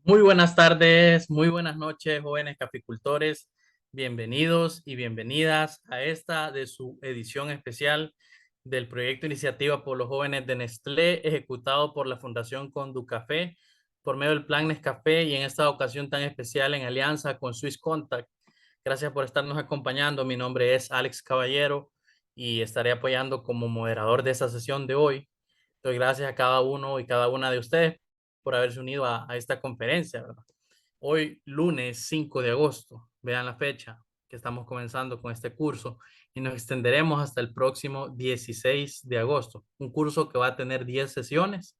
Muy buenas tardes, muy buenas noches, jóvenes caficultores. Bienvenidos y bienvenidas a esta de su edición especial del proyecto Iniciativa por los Jóvenes de Nestlé, ejecutado por la Fundación Conducafé por medio del Plan Nescafé y en esta ocasión tan especial en alianza con Swiss Contact. Gracias por estarnos acompañando. Mi nombre es Alex Caballero y estaré apoyando como moderador de esta sesión de hoy. Doy gracias a cada uno y cada una de ustedes por haberse unido a esta conferencia, ¿verdad? Hoy, lunes 5 de agosto, vean la fecha que estamos comenzando con este curso y nos extenderemos hasta el próximo 16 de agosto. Un curso que va a tener 10 sesiones.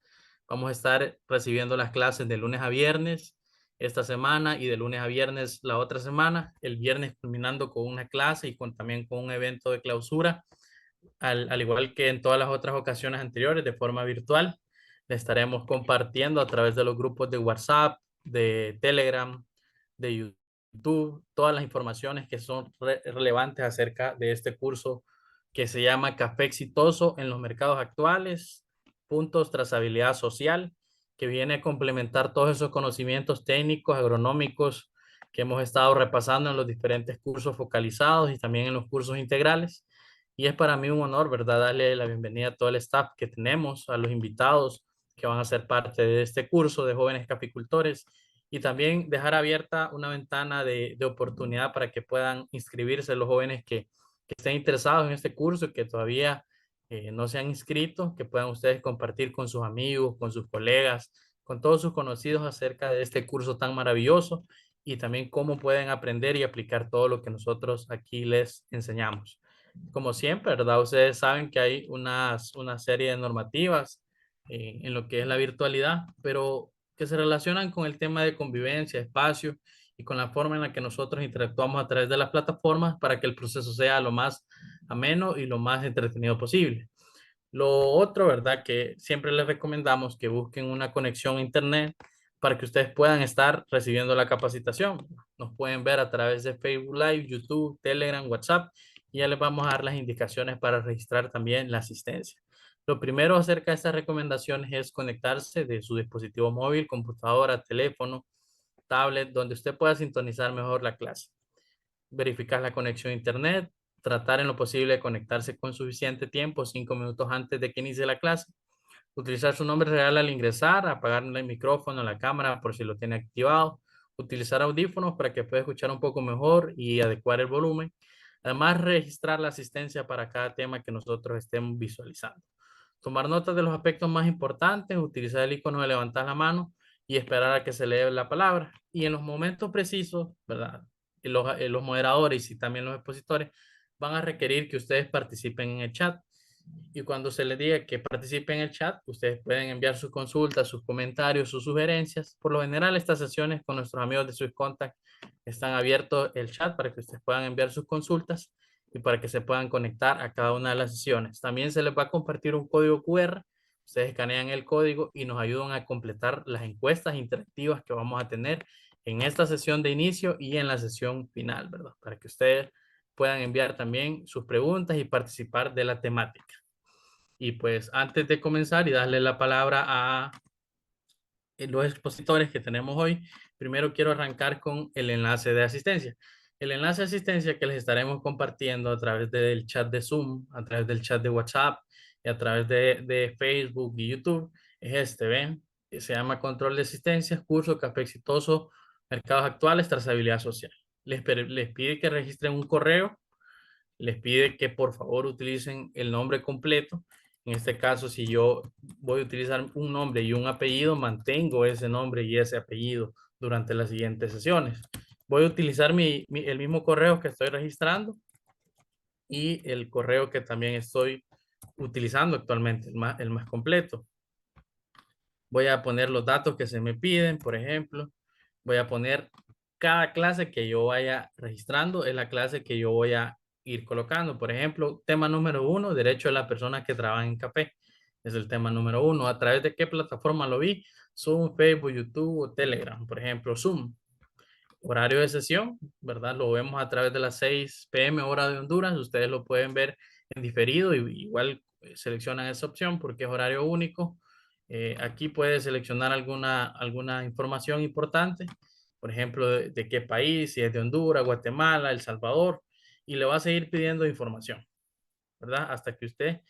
Vamos a estar recibiendo las clases de lunes a viernes esta semana y de lunes a viernes la otra semana. El viernes culminando con una clase y también con un evento de clausura al igual que en todas las otras ocasiones anteriores, de forma virtual. Le estaremos compartiendo a través de los grupos de WhatsApp, de Telegram, de YouTube, todas las informaciones que son relevantes acerca de este curso que se llama Café Exitoso en los Mercados Actuales, puntos, trazabilidad social, que viene a complementar todos esos conocimientos técnicos, agronómicos que hemos estado repasando en los diferentes cursos focalizados y también en los cursos integrales. Y es para mí un honor, ¿verdad? Darle la bienvenida a todo el staff que tenemos, a los invitados que van a ser parte de este curso de jóvenes caficultores y también dejar abierta una ventana de oportunidad para que puedan inscribirse los jóvenes que estén interesados en este curso y que todavía no se han inscrito, que puedan ustedes compartir con sus amigos, con sus colegas, con todos sus conocidos acerca de este curso tan maravilloso y también cómo pueden aprender y aplicar todo lo que nosotros aquí les enseñamos. Como siempre, ¿verdad? Ustedes saben que hay una serie de normativas en lo que es la virtualidad, pero que se relacionan con el tema de convivencia, espacio y con la forma en la que nosotros interactuamos a través de las plataformas para que el proceso sea lo más ameno y lo más entretenido posible. Lo otro, ¿verdad? Que siempre les recomendamos que busquen una conexión a Internet para que ustedes puedan estar recibiendo la capacitación. Nos pueden ver a través de Facebook Live, YouTube, Telegram, WhatsApp y ya les vamos a dar las indicaciones para registrar también la asistencia. Lo primero acerca de estas recomendaciones es conectarse de su dispositivo móvil, computadora, teléfono, tablet, donde usted pueda sintonizar mejor la clase. Verificar la conexión a Internet, tratar en lo posible de conectarse con suficiente tiempo, 5 minutos antes de que inicie la clase, utilizar su nombre real al ingresar, apagar el micrófono, la cámara por si lo tiene activado, utilizar audífonos para que pueda escuchar un poco mejor y adecuar el volumen. Además, registrar la asistencia para cada tema que nosotros estemos visualizando. Tomar notas de los aspectos más importantes, utilizar el icono de levantar la mano y esperar a que se lea la palabra. Y en los momentos precisos, ¿verdad? Los moderadores y también los expositores van a requerir que ustedes participen en el chat. Y cuando se les diga que participen en el chat, ustedes pueden enviar sus consultas, sus comentarios, sus sugerencias. Por lo general, estas sesiones con nuestros amigos de Swiss Contact están abiertos el chat para que ustedes puedan enviar sus consultas y para que se puedan conectar a cada una de las sesiones. También se les va a compartir un código QR. Ustedes escanean el código y nos ayudan a completar las encuestas interactivas que vamos a tener en esta sesión de inicio y en la sesión final, ¿verdad? Para que ustedes puedan enviar también sus preguntas y participar de la temática. Y pues antes de comenzar y darle la palabra a los expositores que tenemos hoy, primero quiero arrancar con el enlace de asistencia. El enlace de asistencia que les estaremos compartiendo a través del chat de Zoom, a través del chat de WhatsApp y a través de Facebook y YouTube es este, ¿ven? Se llama Control de Asistencia, curso Café Exitoso, Mercados Actuales, Trazabilidad Social. Les pide que registren un correo, les pide que por favor utilicen el nombre completo. En este caso, si yo voy a utilizar un nombre y un apellido, mantengo ese nombre y ese apellido durante las siguientes sesiones. Voy a utilizar el mismo correo que estoy registrando y el correo que también estoy utilizando actualmente, el más completo. Voy a poner los datos que se me piden, por ejemplo. Voy a poner cada clase que yo vaya registrando, es la clase que yo voy a ir colocando. Por ejemplo, tema número 1, derecho de la persona que trabaja en café. Es el tema número 1. ¿A través de qué plataforma lo vi? Zoom, Facebook, YouTube o Telegram. Por ejemplo, Zoom. Horario de sesión, ¿verdad? Lo vemos a través de las 6 p.m. hora de Honduras. Ustedes lo pueden ver en diferido y igual seleccionan esa opción porque es horario único. Aquí puede seleccionar alguna información importante, por ejemplo, de qué país, si es de Honduras, Guatemala, El Salvador, y le va a seguir pidiendo información, ¿verdad? Hasta que usted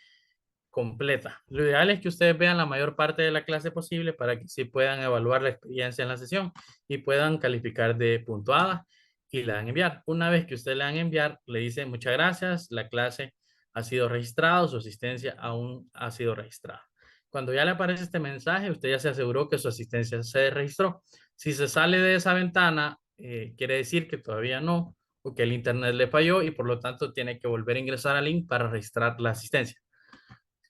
completa. Lo ideal es que ustedes vean la mayor parte de la clase posible para que sí puedan evaluar la experiencia en la sesión y puedan calificar de puntuada y la dan enviar. Una vez que ustedes le dan enviar, le dice muchas gracias, la clase ha sido registrada, su asistencia aún ha sido registrada. Cuando ya le aparece este mensaje, usted ya se aseguró que su asistencia se registró. Si se sale de esa ventana, quiere decir que todavía no, o que el internet le falló y por lo tanto tiene que volver a ingresar al link para registrar la asistencia.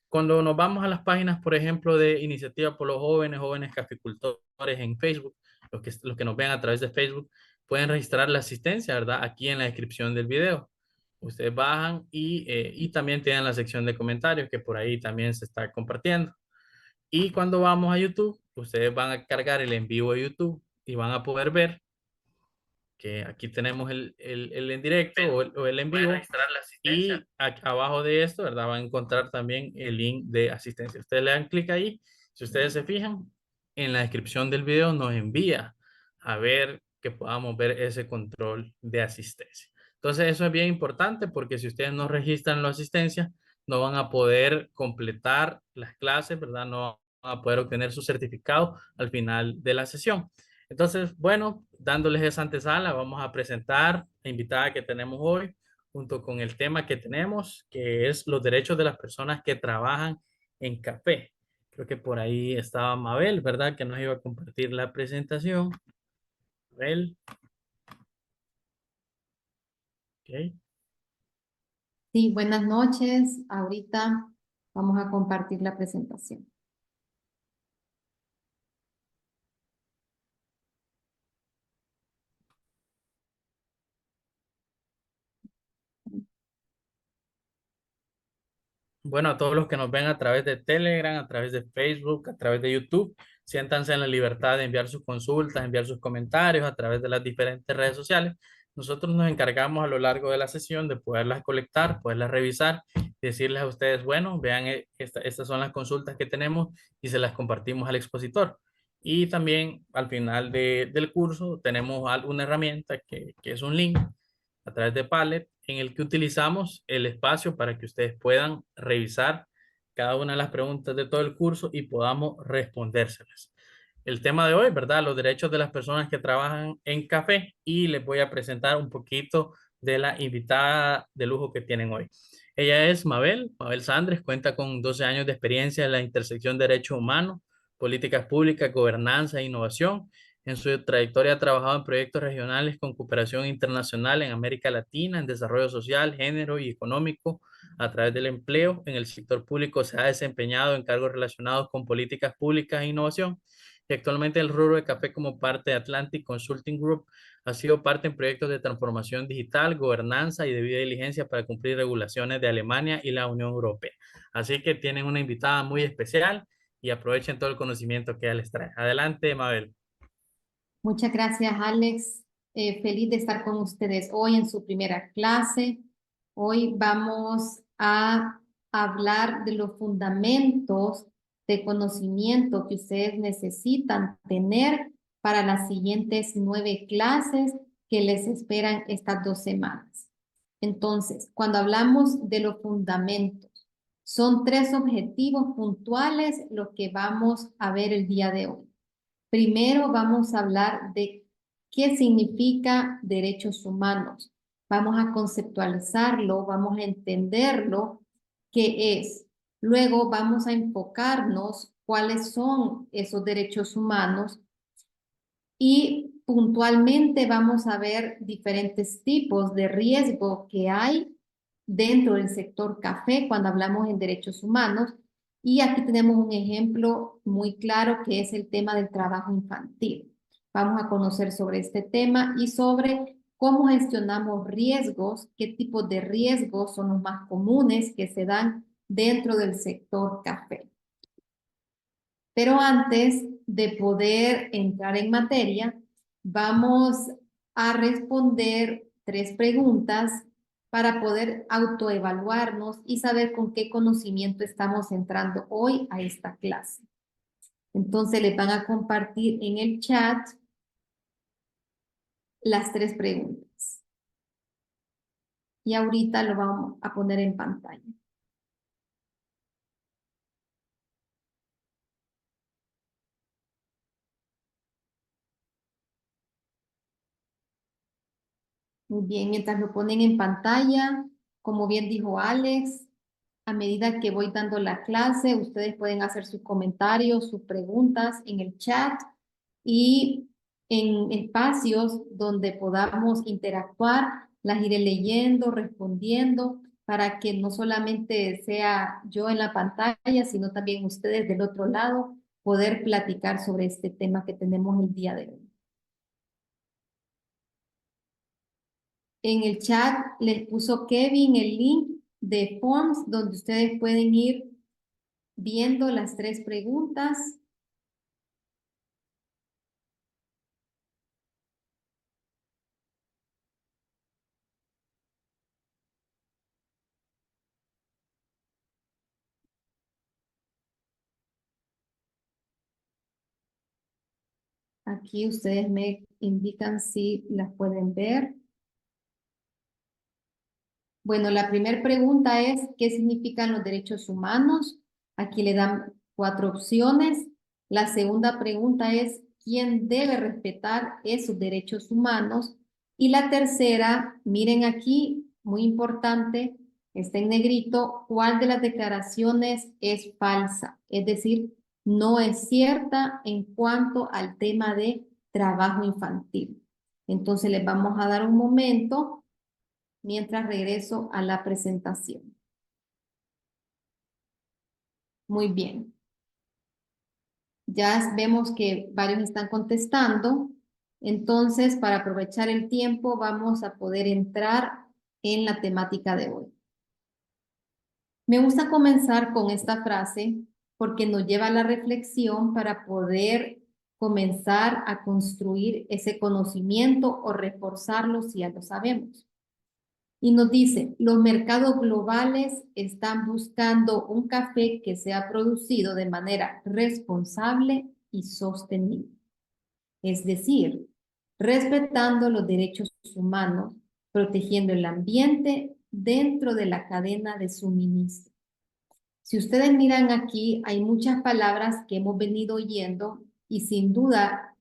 Cuando nos vamos a las páginas, por ejemplo, de Iniciativa por los Jóvenes, Jóvenes Caficultores en Facebook, los que nos ven a través de Facebook, pueden registrar la asistencia, ¿verdad? Aquí en la descripción del video. Ustedes bajan y también tienen la sección de comentarios que por ahí también se está compartiendo. Y cuando vamos a YouTube, ustedes van a cargar el en vivo de YouTube y van a poder ver que aquí tenemos el en directo o el en vivo. Y abajo de esto, ¿verdad? Van a encontrar también el link de asistencia. Ustedes le dan clic ahí. Si ustedes se fijan, en la descripción del video nos envía a ver que podamos ver ese control de asistencia. Entonces, eso es bien importante porque si ustedes no registran la asistencia, no van a poder completar las clases, ¿verdad? No van a poder obtener su certificado al final de la sesión. Entonces, bueno, dándoles esa antesala, vamos a presentar la invitada que tenemos hoy, junto con el tema que tenemos, que es los derechos de las personas que trabajan en café. Creo que por ahí estaba Mabel, ¿verdad? Que nos iba a compartir la presentación. Mabel, ok. Sí, buenas noches. Ahorita vamos a compartir la presentación. Bueno, a todos los que nos ven a través de Telegram, a través de Facebook, a través de YouTube, siéntanse en la libertad de enviar sus consultas, enviar sus comentarios a través de las diferentes redes sociales. Nosotros nos encargamos a lo largo de la sesión de poderlas colectar, poderlas revisar, decirles a ustedes, bueno, vean, estas son las consultas que tenemos y se las compartimos al expositor. Y también al final del curso tenemos alguna herramienta que es un link a través de Padlet, en el que utilizamos el espacio para que ustedes puedan revisar cada una de las preguntas de todo el curso y podamos respondérselas. El tema de hoy, ¿verdad? Los derechos de las personas que trabajan en café y les voy a presentar un poquito de la invitada de lujo que tienen hoy. Ella es Mabel Sandres, cuenta con 12 años de experiencia en la intersección de derechos humanos, políticas públicas, gobernanza e innovación. En su trayectoria ha trabajado en proyectos regionales con cooperación internacional en América Latina, en desarrollo social, género y económico, a través del empleo. En el sector público se ha desempeñado en cargos relacionados con políticas públicas e innovación. Y actualmente el rubro de café como parte de Atlantic Consulting Group ha sido parte en proyectos de transformación digital, gobernanza y debida diligencia para cumplir regulaciones de Alemania y la Unión Europea. Así que tienen una invitada muy especial y aprovechen todo el conocimiento que ella les trae. Adelante, Mabel. Muchas gracias, Alex. Feliz de estar con ustedes hoy en su primera clase. Hoy vamos a hablar de los fundamentos de conocimiento que ustedes necesitan tener para las siguientes 9 clases que les esperan estas 2 semanas. Entonces, cuando hablamos de los fundamentos, son 3 objetivos puntuales los que vamos a ver el día de hoy. Primero vamos a hablar de qué significa derechos humanos. Vamos a conceptualizarlo, vamos a entenderlo, qué es. Luego vamos a enfocarnos cuáles son esos derechos humanos y puntualmente vamos a ver diferentes tipos de riesgo que hay dentro del sector café cuando hablamos en derechos humanos. Y aquí tenemos un ejemplo muy claro que es el tema del trabajo infantil. Vamos a conocer sobre este tema y sobre cómo gestionamos riesgos, qué tipos de riesgos son los más comunes que se dan dentro del sector café. Pero antes de poder entrar en materia, vamos a responder 3 preguntas para poder autoevaluarnos y saber con qué conocimiento estamos entrando hoy a esta clase. Entonces les van a compartir en el chat las 3 preguntas. Y ahorita lo vamos a poner en pantalla. Muy bien, mientras lo ponen en pantalla, como bien dijo Alex, a medida que voy dando la clase, ustedes pueden hacer sus comentarios, sus preguntas en el chat y en espacios donde podamos interactuar, las iré leyendo, respondiendo, para que no solamente sea yo en la pantalla, sino también ustedes del otro lado, poder platicar sobre este tema que tenemos el día de hoy. En el chat les puso Kevin el link de Forms donde ustedes pueden ir viendo las 3 preguntas. Aquí ustedes me indican si las pueden ver. Bueno, la primera pregunta es, ¿qué significan los derechos humanos? Aquí le dan 4 opciones. La segunda pregunta es, ¿quién debe respetar esos derechos humanos? Y la tercera, miren aquí, muy importante, está en negrito, ¿cuál de las declaraciones es falsa? Es decir, no es cierta en cuanto al tema de trabajo infantil. Entonces les vamos a dar un momento mientras regreso a la presentación. Muy bien. Ya vemos que varios están contestando. Entonces, para aprovechar el tiempo, vamos a poder entrar en la temática de hoy. Me gusta comenzar con esta frase porque nos lleva a la reflexión para poder comenzar a construir ese conocimiento o reforzarlo si ya lo sabemos. Y nos dice, los mercados globales están buscando un café que sea producido de manera responsable y sostenible. Es decir, respetando los derechos humanos, protegiendo el ambiente dentro de la cadena de suministro. Si ustedes miran aquí, hay muchas palabras que hemos venido oyendo y sin duda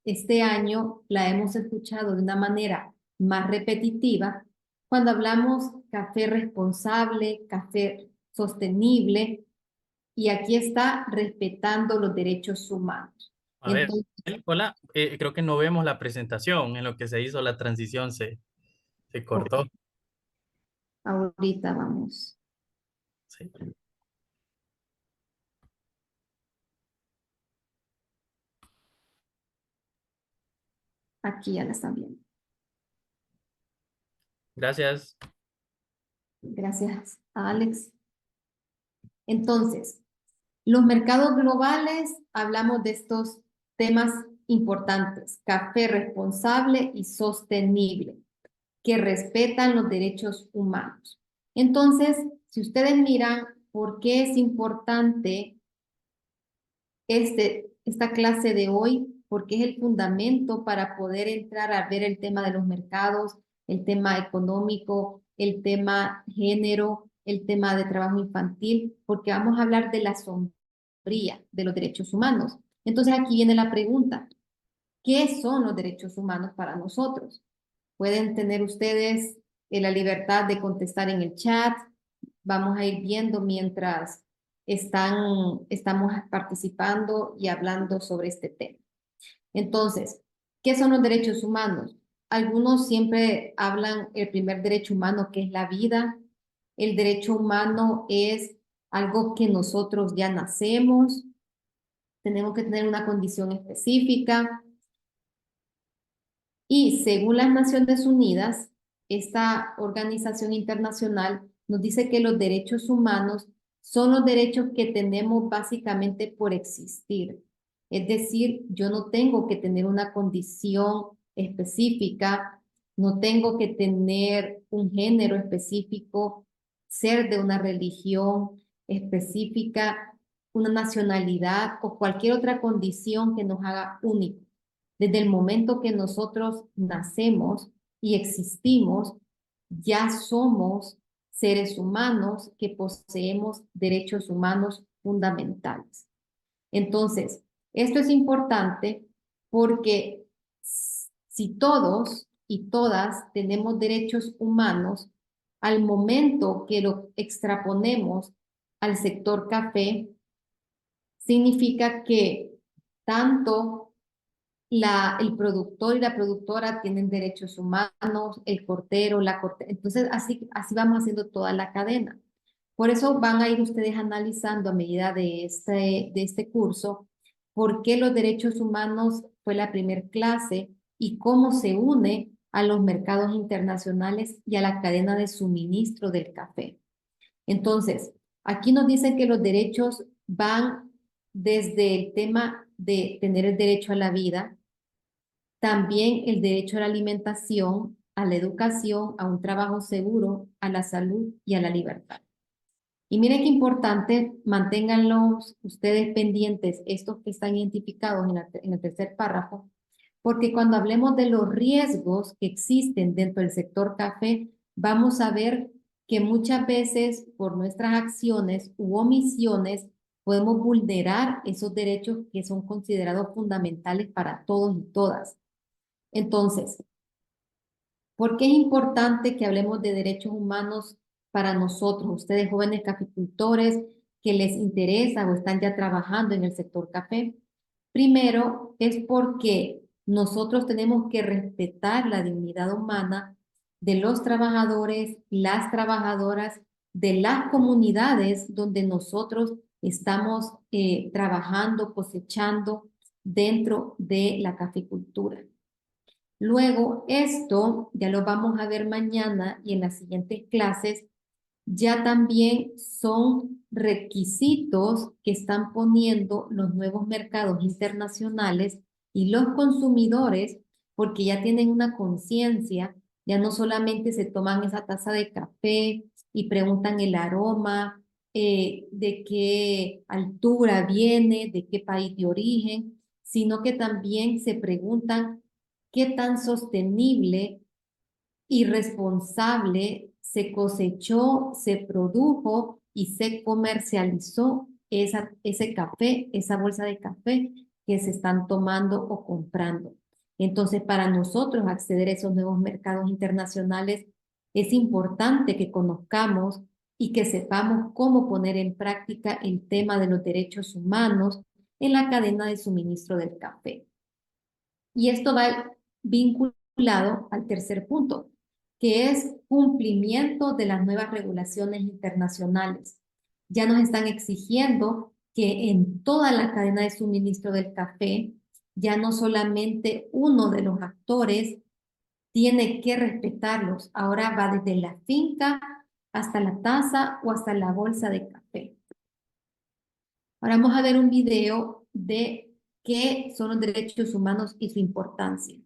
este año la hemos escuchado de una manera más repetitiva cuando hablamos café responsable, café sostenible y aquí está respetando los derechos humanos. A ver, Entonces, hola, creo que no vemos la presentación en lo que se hizo la transición, se ok, cortó. ahorita vamos. Sí. Aquí ya la están viendo. Gracias. Gracias, Alex. Entonces, los mercados globales, hablamos de estos temas importantes, café responsable y sostenible, que respetan los derechos humanos. Entonces, si ustedes miran por qué es importante esta clase de hoy, porque es el fundamento para poder entrar a ver el tema de los mercados, el tema económico, el tema género, el tema de trabajo infantil, porque vamos a hablar de la sombría de los derechos humanos. Entonces aquí viene la pregunta, ¿qué son los derechos humanos para nosotros? Pueden tener ustedes la libertad de contestar en el chat. Vamos a ir viendo mientras estamos participando y hablando sobre este tema. Entonces, ¿qué son los derechos humanos? Algunos siempre hablan el primer derecho humano, que es la vida. El derecho humano es algo que nosotros ya nacemos. Tenemos que tener una condición específica. Y según las Naciones Unidas, esta organización internacional nos dice que los derechos humanos son los derechos que tenemos básicamente por existir. Es decir, yo no tengo que tener una condición específica, no tengo que tener un género específico, ser de una religión específica, una nacionalidad o cualquier otra condición que nos haga únicos. Desde el momento que nosotros nacemos y existimos, ya somos seres humanos que poseemos derechos humanos fundamentales. Entonces, esto es importante porque si todos y todas tenemos derechos humanos, al momento que lo extraponemos al sector café, significa que tanto el productor y la productora tienen derechos humanos, el cortero, la cortera. Entonces, así vamos haciendo toda la cadena. Por eso van a ir ustedes analizando a medida de este curso por qué los derechos humanos fue la primer clase y cómo se une a los mercados internacionales y a la cadena de suministro del café. Entonces, aquí nos dicen que los derechos van desde el tema de tener el derecho a la vida, también el derecho a la alimentación, a la educación, a un trabajo seguro, a la salud y a la libertad. Y miren qué importante, manténganlos ustedes pendientes, estos que están identificados en el tercer párrafo, porque cuando hablemos de los riesgos que existen dentro del sector café, vamos a ver que muchas veces por nuestras acciones u omisiones podemos vulnerar esos derechos que son considerados fundamentales para todos y todas. Entonces, ¿por qué es importante que hablemos de derechos humanos para nosotros, ustedes jóvenes caficultores que les interesa o están ya trabajando en el sector café? Primero, es porque nosotros tenemos que respetar la dignidad humana de los trabajadores, las trabajadoras, de las comunidades donde nosotros estamos trabajando, cosechando dentro de la caficultura. Luego, esto ya lo vamos a ver mañana y en las siguientes clases, ya también son requisitos que están poniendo los nuevos mercados internacionales y los consumidores, porque ya tienen una conciencia, ya no solamente se toman esa taza de café y preguntan el aroma, de qué altura viene, de qué país de origen, sino que también se preguntan qué tan sostenible y responsable se cosechó, se produjo y se comercializó ese café, esa bolsa de café que se están tomando o comprando. Entonces, para nosotros acceder a esos nuevos mercados internacionales, es importante que conozcamos y que sepamos cómo poner en práctica el tema de los derechos humanos en la cadena de suministro del café. Y esto va vinculado al tercer punto, que es cumplimiento de las nuevas regulaciones internacionales. Ya nos están exigiendo que en toda la cadena de suministro del café, ya no solamente uno de los actores tiene que respetarlos, ahora va desde la finca hasta la taza o hasta la bolsa de café. Ahora vamos a ver un video de qué son los derechos humanos y su importancia.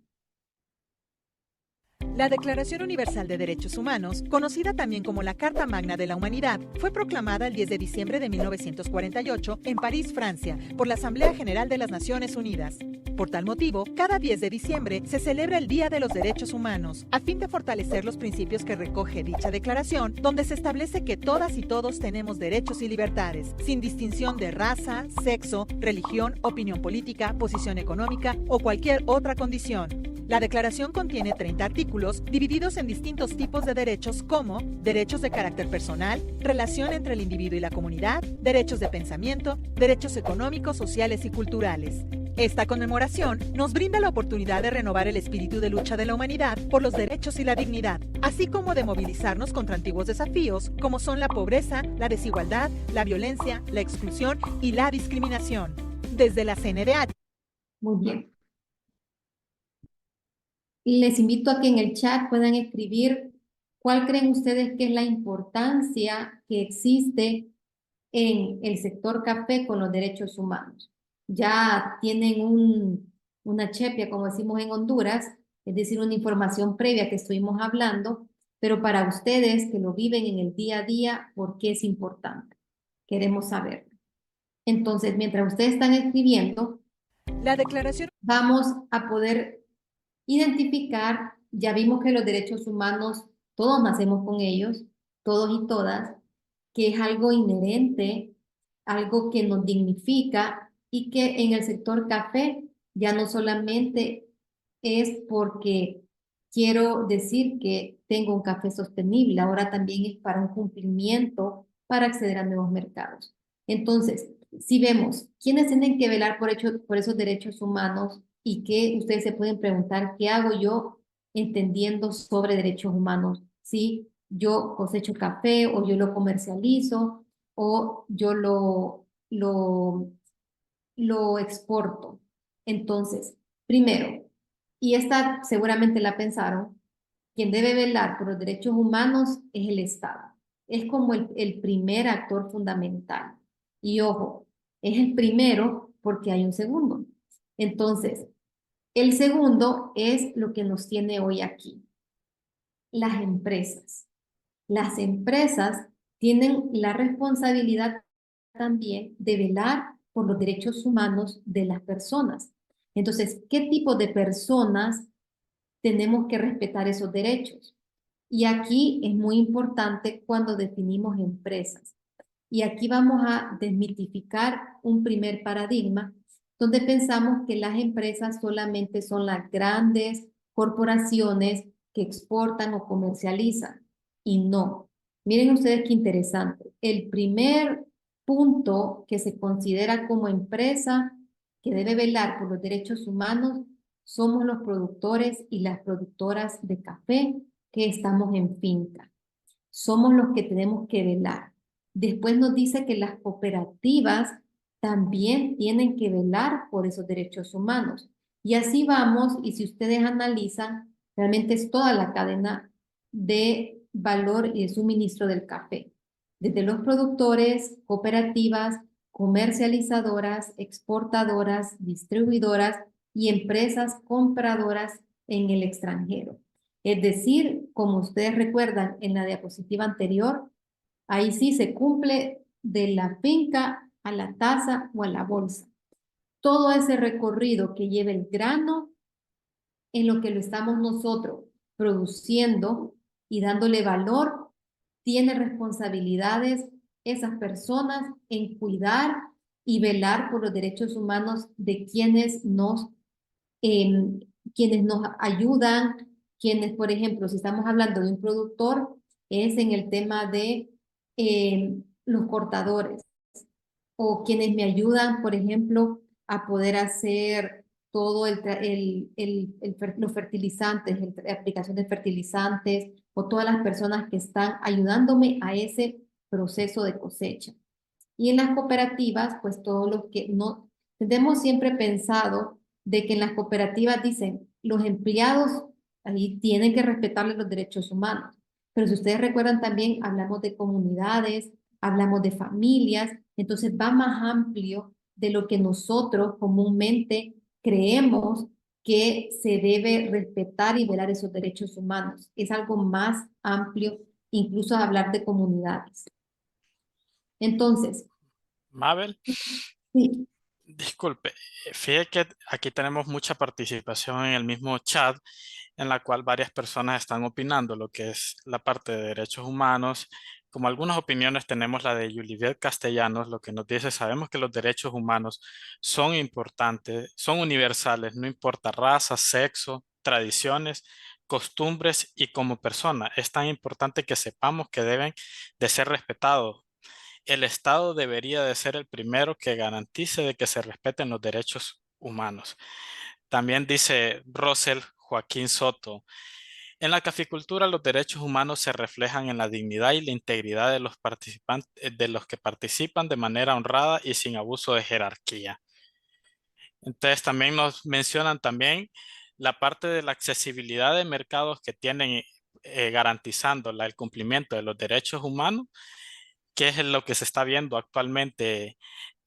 La Declaración Universal de Derechos Humanos, conocida también como la Carta Magna de la Humanidad, fue proclamada el 10 de diciembre de 1948 en París, Francia, por la Asamblea General de las Naciones Unidas. Por tal motivo, cada 10 de diciembre se celebra el Día de los Derechos Humanos, a fin de fortalecer los principios que recoge dicha declaración, donde se establece que todas y todos tenemos derechos y libertades, sin distinción de raza, sexo, religión, opinión política, posición económica o cualquier otra condición. La declaración contiene 30 artículos divididos en distintos tipos de derechos como derechos de carácter personal, relación entre el individuo y la comunidad, derechos de pensamiento, derechos económicos, sociales y culturales. Esta conmemoración nos brinda la oportunidad de renovar el espíritu de lucha de la humanidad por los derechos y la dignidad, así como de movilizarnos contra antiguos desafíos como son la pobreza, la desigualdad, la violencia, la exclusión y la discriminación. Desde la CNDH. Muy bien. Les invito a que en el chat puedan escribir cuál creen ustedes que es la importancia que existe en el sector café con los derechos humanos. Ya tienen una chepia, como decimos en Honduras, es decir, una información previa que estuvimos hablando, pero para ustedes que lo viven en el día a día, ¿por qué es importante? Queremos saber. Entonces, mientras ustedes están escribiendo, La declaración vamos a poder identificar, ya vimos que los derechos humanos, todos nacemos con ellos, todos y todas, que es algo inherente, algo que nos dignifica y que en el sector café ya no solamente es porque quiero decir que tengo un café sostenible, ahora también es para un cumplimiento para acceder a nuevos mercados. Entonces, si vemos quiénes tienen que velar por esos derechos humanos y que ustedes se pueden preguntar, ¿qué hago yo entendiendo sobre derechos humanos? Si yo cosecho café o yo lo comercializo o yo lo exporto. Entonces, primero, y esta seguramente la pensaron, quien debe velar por los derechos humanos es el Estado. Es como el primer actor fundamental. Y ojo, es el primero porque hay un segundo. Entonces, el segundo es lo que nos tiene hoy aquí, las empresas. Las empresas tienen la responsabilidad también de velar por los derechos humanos de las personas. Entonces, ¿qué tipo de personas tenemos que respetar esos derechos? Y aquí es muy importante cuando definimos empresas. Y aquí vamos a desmitificar un primer paradigma donde pensamos que las empresas solamente son las grandes corporaciones que exportan o comercializan. Y no. Miren ustedes qué interesante. El primer punto que se considera como empresa que debe velar por los derechos humanos somos los productores y las productoras de café que estamos en finca. Somos los que tenemos que velar. Después nos dice que las cooperativas también tienen que velar por esos derechos humanos. Y así vamos, y si ustedes analizan, realmente es toda la cadena de valor y de suministro del café. Desde los productores, cooperativas, comercializadoras, exportadoras, distribuidoras y empresas compradoras en el extranjero. Es decir, como ustedes recuerdan en la diapositiva anterior, ahí sí se cumple de la finca a la taza o a la bolsa. Todo ese recorrido que lleva el grano en lo que lo estamos nosotros produciendo y dándole valor, tiene responsabilidades esas personas en cuidar y velar por los derechos humanos de eh, quienes nos ayudan, quienes, por ejemplo, si estamos hablando de un productor, es en el tema de los cortadores o quienes me ayudan, por ejemplo, a poder hacer todo los fertilizantes, la aplicación de fertilizantes o todas las personas que están ayudándome a ese proceso de cosecha. Y en las cooperativas, pues todos los que no, tenemos siempre pensado de que en las cooperativas dicen, los empleados ahí tienen que respetarle los derechos humanos. Pero si ustedes recuerdan también, hablamos de comunidades, hablamos de familias, entonces va más amplio de lo que nosotros comúnmente creemos que se debe respetar y velar esos derechos humanos. Es algo más amplio, incluso hablar de comunidades. Entonces, Mabel, sí, disculpe, fíjate que aquí tenemos mucha participación en el mismo chat en la cual varias personas están opinando lo que es la parte de derechos humanos. Como algunas opiniones tenemos la de Yulibet Castellanos, lo que nos dice, sabemos que los derechos humanos son importantes, son universales, no importa raza, sexo, tradiciones, costumbres y como persona. Es tan importante que sepamos que deben de ser respetados. El Estado debería de ser el primero que garantice de que se respeten los derechos humanos. También dice Rosel Joaquín Soto, en la caficultura los derechos humanos se reflejan en la dignidad y la integridad de los participantes, de los que participan de manera honrada y sin abuso de jerarquía. Entonces también nos mencionan también la parte de la accesibilidad de mercados que tienen garantizando el cumplimiento de los derechos humanos, que es lo que se está viendo actualmente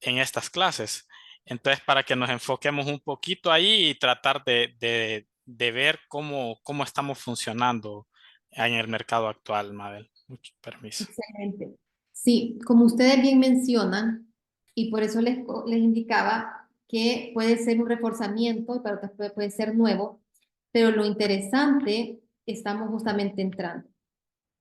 en estas clases. Entonces, para que nos enfoquemos un poquito ahí y tratar de ver cómo estamos funcionando en el mercado actual, Mabel. Mucho permiso. excelente. Sí, como ustedes bien mencionan, Y por eso les indicaba que puede ser un reforzamiento, pero después puede ser nuevo. Pero lo interesante, estamos justamente entrando.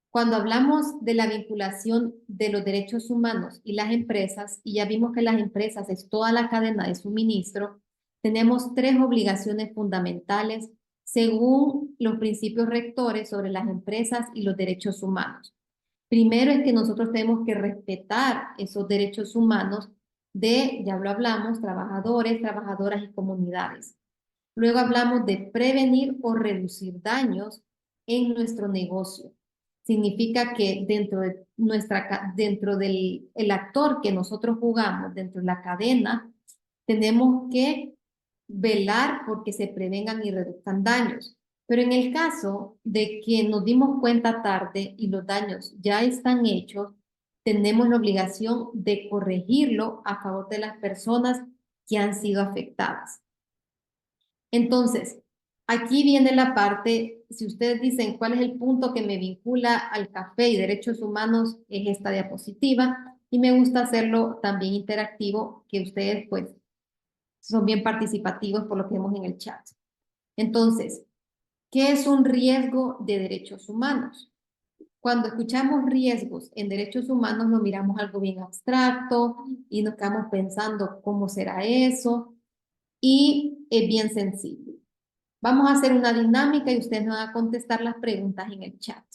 Cuando hablamos de la vinculación de los derechos humanos y las empresas, y ya vimos que las empresas es toda la cadena de suministro, tenemos 3 obligaciones fundamentales según los principios rectores sobre las empresas y los derechos humanos. Primero es que nosotros tenemos que respetar esos derechos humanos de, ya lo hablamos, trabajadores, trabajadoras y comunidades. Luego hablamos de prevenir o reducir daños en nuestro negocio. Significa que dentro del el actor que nosotros jugamos, dentro de la cadena, tenemos que velar porque se prevengan y reduzcan daños. Pero en el caso de que nos dimos cuenta tarde y los daños ya están hechos, tenemos la obligación de corregirlo a favor de las personas que han sido afectadas. Entonces, aquí viene la parte, si ustedes dicen cuál es el punto que me vincula al café y derechos humanos, es esta diapositiva, y me gusta hacerlo también interactivo, que ustedes pues son bien participativos por lo que vemos en el chat. Entonces, ¿qué es un riesgo de derechos humanos? Cuando escuchamos riesgos en derechos humanos, lo miramos algo bien abstracto y nos quedamos pensando cómo será eso, y es bien sencillo. Vamos a hacer una dinámica y ustedes nos van a contestar las preguntas en el chat.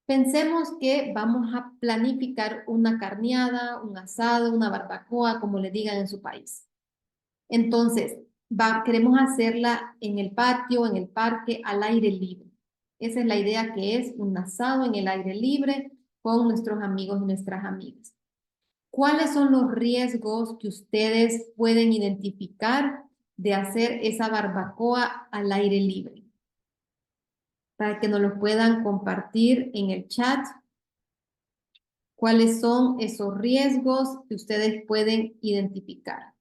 Pensemos que vamos a planificar una carneada, un asado, una barbacoa, como le digan en su país. Entonces, queremos hacerla en el patio, en el parque, al aire libre. Esa es la idea, que es un asado en el aire libre con nuestros amigos y nuestras amigas. ¿Cuáles son los riesgos que ustedes pueden identificar de hacer esa barbacoa al aire libre? Para que nos lo puedan compartir en el chat. ¿Cuáles son esos riesgos que ustedes pueden identificar?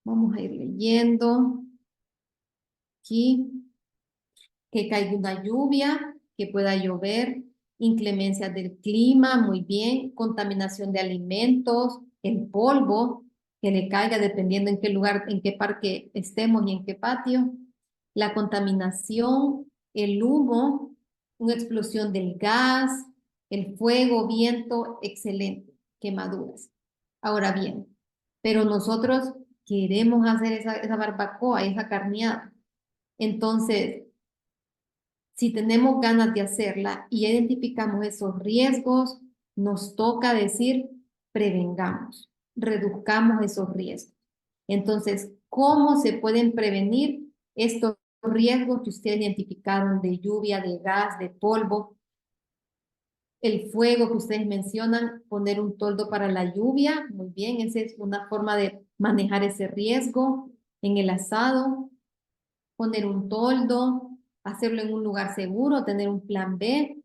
Vamos a ir leyendo. Aquí, que caiga una lluvia, que pueda llover, inclemencias del clima, muy bien, contaminación de alimentos, el polvo que le caiga dependiendo en qué lugar, en qué parque estemos y en qué patio, la contaminación, el humo, una explosión del gas, el fuego, viento, excelente, quemaduras. Ahora bien, pero nosotros queremos hacer esa barbacoa, esa carneada. Entonces, si tenemos ganas de hacerla y identificamos esos riesgos, nos toca decir, prevengamos, reduzcamos esos riesgos. Entonces, ¿cómo se pueden prevenir estos riesgos que ustedes identificaron de lluvia, de gas, de polvo? El fuego que ustedes mencionan, poner un toldo para la lluvia, muy bien, esa es una forma de manejar ese riesgo. En el asado, poner un toldo, hacerlo en un lugar seguro, tener un plan B,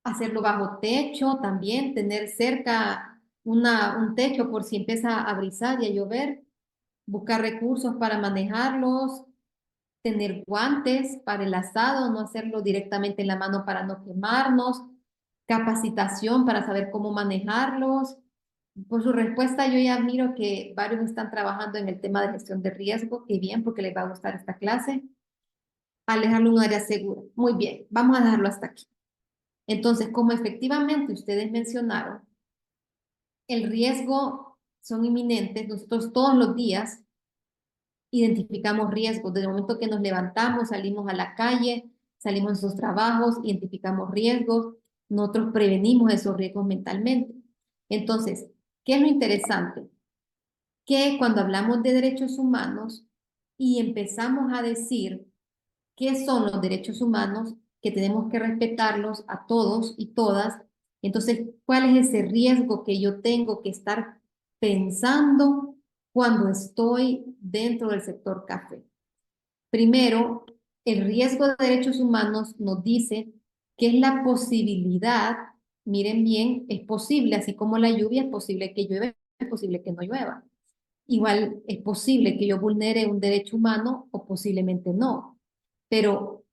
hacerlo bajo techo también, tener cerca un techo por si empieza a brisar y a llover, buscar recursos para manejarlos, tener guantes para el asado, no hacerlo directamente en la mano para no quemarnos, capacitación para saber cómo manejarlos. Por su respuesta, yo ya miro que varios están trabajando en el tema de gestión de riesgo. Qué bien, porque les va a gustar esta clase. Alejarlo en un área segura. Muy bien, vamos a dejarlo hasta aquí. Entonces, como efectivamente ustedes mencionaron, el riesgo son inminentes. Nosotros todos los días identificamos riesgos. Desde el momento que nos levantamos, salimos a la calle, salimos a nuestros trabajos, identificamos riesgos. Nosotros prevenimos esos riesgos mentalmente. Entonces, ¿qué es lo interesante? Que cuando hablamos de derechos humanos y empezamos a decir qué son los derechos humanos, que tenemos que respetarlos a todos y todas, entonces, ¿cuál es ese riesgo que yo tengo que estar pensando cuando estoy dentro del sector café? Primero, el riesgo de derechos humanos nos dice que es la posibilidad, miren bien, es posible, así como la lluvia es posible que llueva, es posible que no llueva. Igual es posible que yo vulnere un derecho humano o posiblemente no, pero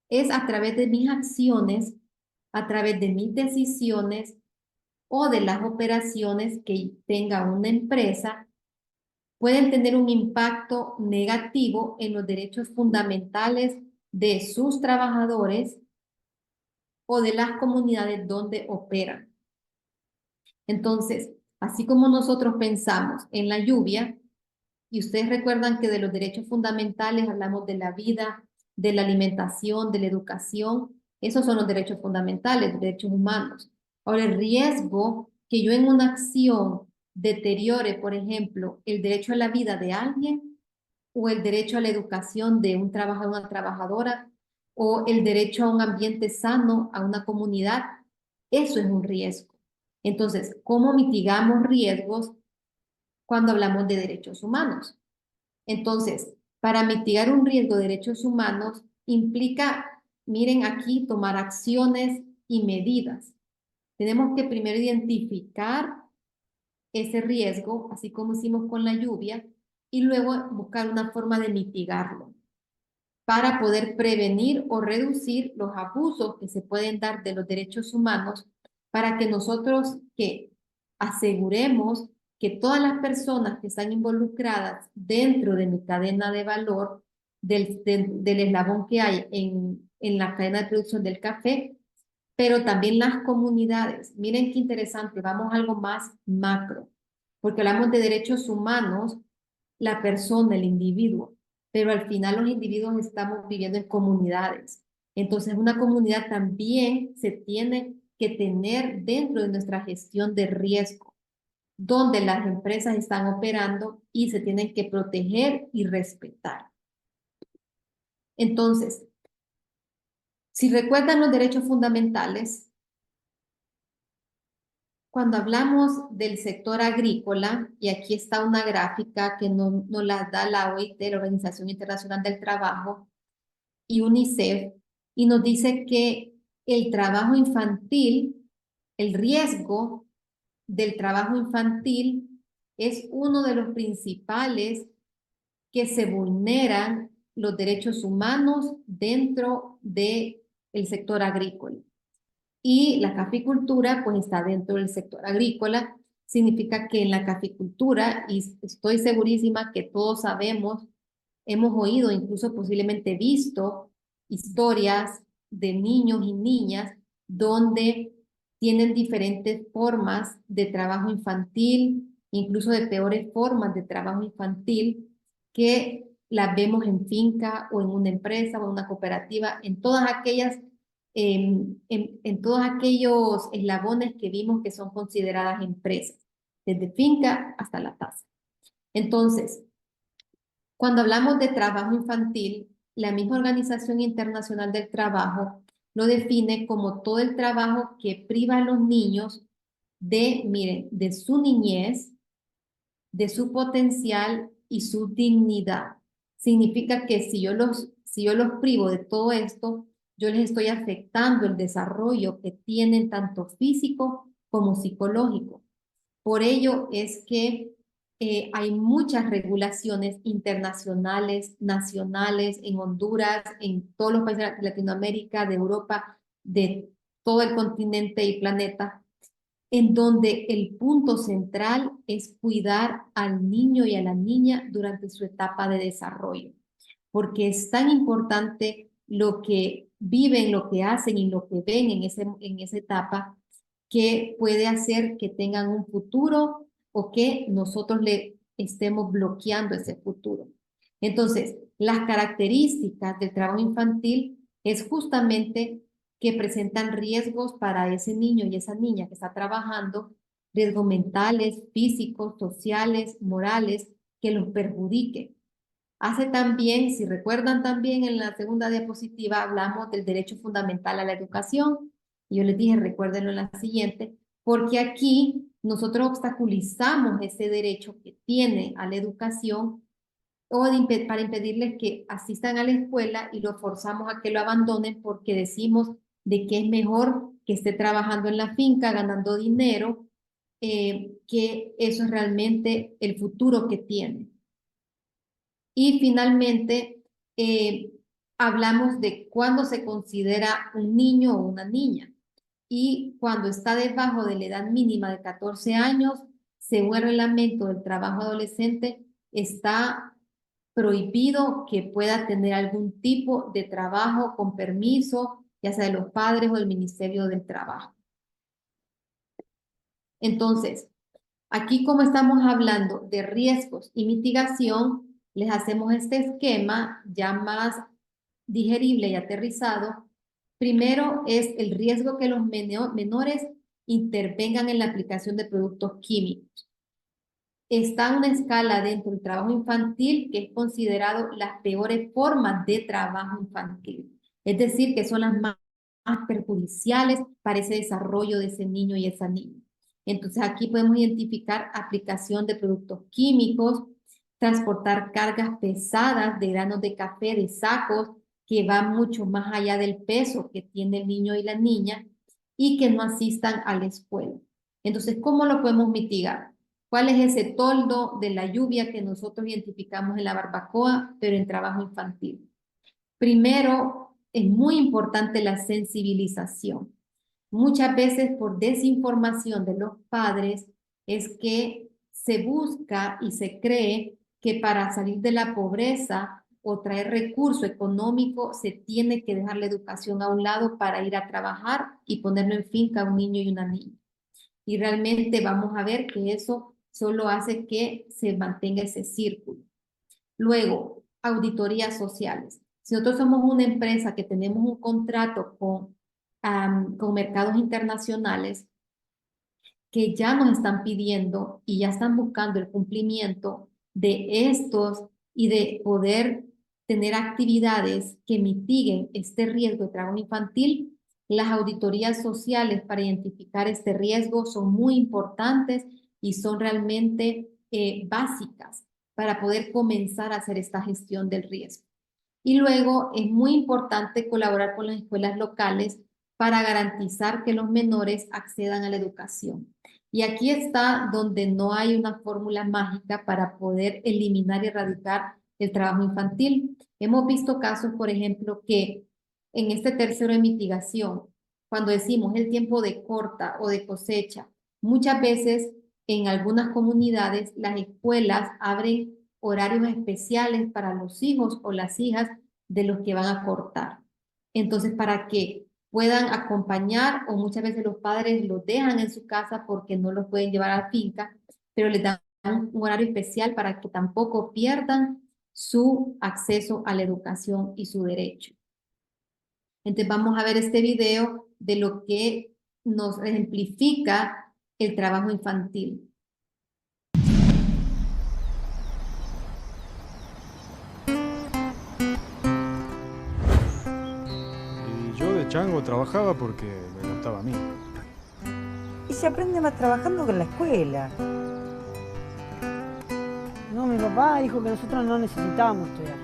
es a través de mis acciones, a través de mis decisiones o de las operaciones que tenga una empresa pueden tener un impacto negativo en los derechos fundamentales de sus trabajadores o de las comunidades donde operan. Entonces, así como nosotros pensamos en la lluvia, y ustedes recuerdan que de los derechos fundamentales hablamos de la vida, de la alimentación, de la educación, esos son los derechos fundamentales, derechos humanos. Ahora, el riesgo que yo en una acción deteriore, por ejemplo, el derecho a la vida de alguien o el derecho a la educación de un trabajador, una trabajadora, o el derecho a un ambiente sano, a una comunidad, eso es un riesgo. Entonces, ¿cómo mitigamos riesgos cuando hablamos de derechos humanos? Entonces, para mitigar un riesgo de derechos humanos implica, miren aquí, tomar acciones y medidas. Tenemos que primero identificar ese riesgo, así como hicimos con la lluvia, y luego buscar una forma de mitigarlo para poder prevenir o reducir los abusos que se pueden dar de los derechos humanos, para que nosotros que aseguremos que todas las personas que están involucradas dentro de mi cadena de valor, del eslabón que hay en la cadena de producción del café, pero también las comunidades. Miren qué interesante, vamos a algo más macro, porque hablamos de derechos humanos, la persona, el individuo, pero al final los individuos estamos viviendo en comunidades. Entonces, una comunidad también se tiene que tener dentro de nuestra gestión de riesgo, donde las empresas están operando y se tienen que proteger y respetar. Entonces, si recuerdan los derechos fundamentales, cuando hablamos del sector agrícola, y aquí está una gráfica que nos la da la OIT, la Organización Internacional del Trabajo, y UNICEF, y nos dice que el trabajo infantil, el riesgo del trabajo infantil es uno de los principales que se vulneran los derechos humanos dentro del sector agrícola. Y la caficultura pues está dentro del sector agrícola. Significa que en la caficultura, y estoy segurísima que todos sabemos, hemos oído, incluso posiblemente visto historias de niños y niñas donde tienen diferentes formas de trabajo infantil, incluso de peores formas de trabajo infantil, que las vemos en finca o en una empresa o en una cooperativa, en todas aquellas en todos aquellos eslabones que vimos que son consideradas empresas, desde finca hasta la taza. Entonces, cuando hablamos de trabajo infantil, la misma Organización Internacional del Trabajo lo define como todo el trabajo que priva a los niños de, miren, de su niñez, de su potencial y su dignidad. Significa que si yo los privo de todo esto, yo les estoy afectando el desarrollo que tienen tanto físico como psicológico. Por ello es que hay muchas regulaciones internacionales, nacionales, en Honduras, en todos los países de Latinoamérica, de Europa, de todo el continente y planeta, en donde el punto central es cuidar al niño y a la niña durante su etapa de desarrollo, porque es tan importante lo que viven, lo que hacen y lo que ven en esa etapa, que puede hacer que tengan un futuro o que nosotros le estemos bloqueando ese futuro. Entonces, las características del trabajo infantil es justamente que presentan riesgos para ese niño y esa niña que está trabajando, riesgos mentales, físicos, sociales, morales, que los perjudiquen. Hace también, si recuerdan también en la segunda diapositiva, hablamos del derecho fundamental a la educación. Y yo les dije, recuérdenlo en la siguiente, porque aquí nosotros obstaculizamos ese derecho que tiene a la educación para impedirles que asistan a la escuela y lo forzamos a que lo abandonen porque decimos de que es mejor que esté trabajando en la finca, ganando dinero, que eso es realmente el futuro que tiene. Y finalmente, hablamos de cuándo se considera un niño o una niña. y cuando está debajo de la edad mínima de 14 años, según el reglamento del trabajo adolescente, está prohibido que pueda tener algún tipo de trabajo con permiso, ya sea de los padres o del Ministerio del Trabajo. Entonces, aquí como estamos hablando de riesgos y mitigación, les hacemos este esquema ya más digerible y aterrizado. Primero es el riesgo que los menores intervengan en la aplicación de productos químicos. Está una escala dentro del trabajo infantil que es considerado las peores formas de trabajo infantil. Es decir, que son las más perjudiciales para ese desarrollo de ese niño y esa niña. Entonces aquí podemos identificar aplicación de productos químicos, transportar cargas pesadas de granos de café, de sacos, que van mucho más allá del peso que tiene el niño y la niña, y que no asistan a la escuela. Entonces, ¿cómo lo podemos mitigar? ¿Cuál es ese toldo de la lluvia que nosotros identificamos en la barbacoa, pero en trabajo infantil? Primero, es muy importante la sensibilización. Muchas veces por desinformación de los padres es que se busca y se cree que para salir de la pobreza o traer recurso económico se tiene que dejar la educación a un lado para ir a trabajar y ponerlo en finca a un niño y una niña. Y realmente vamos a ver que eso solo hace que se mantenga ese círculo. Luego, auditorías sociales. Si nosotros somos una empresa que tenemos un contrato con mercados internacionales que ya nos están pidiendo y ya están buscando el cumplimiento de estos y de poder tener actividades que mitiguen este riesgo de trabajo infantil, las auditorías sociales para identificar este riesgo son muy importantes y son realmente básicas para poder comenzar a hacer esta gestión del riesgo. Y luego es muy importante colaborar con las escuelas locales para garantizar que los menores accedan a la educación. Y aquí está donde no hay una fórmula mágica para poder eliminar y erradicar el trabajo infantil. Hemos visto casos, por ejemplo, que en este tercero de mitigación, cuando decimos el tiempo de corta o de cosecha, muchas veces en algunas comunidades las escuelas abren horarios especiales para los hijos o las hijas de los que van a cortar. Entonces, para que puedan acompañar, o muchas veces los padres los dejan en su casa porque no los pueden llevar a la finca, pero les dan un horario especial para que tampoco pierdan su acceso a la educación y su derecho. Entonces vamos a ver este video de lo que nos ejemplifica el trabajo infantil. Y yo de chango trabajaba porque me gustaba a mí. Y se aprende más trabajando que en la escuela. No, mi papá dijo que nosotros no necesitábamos estudiar.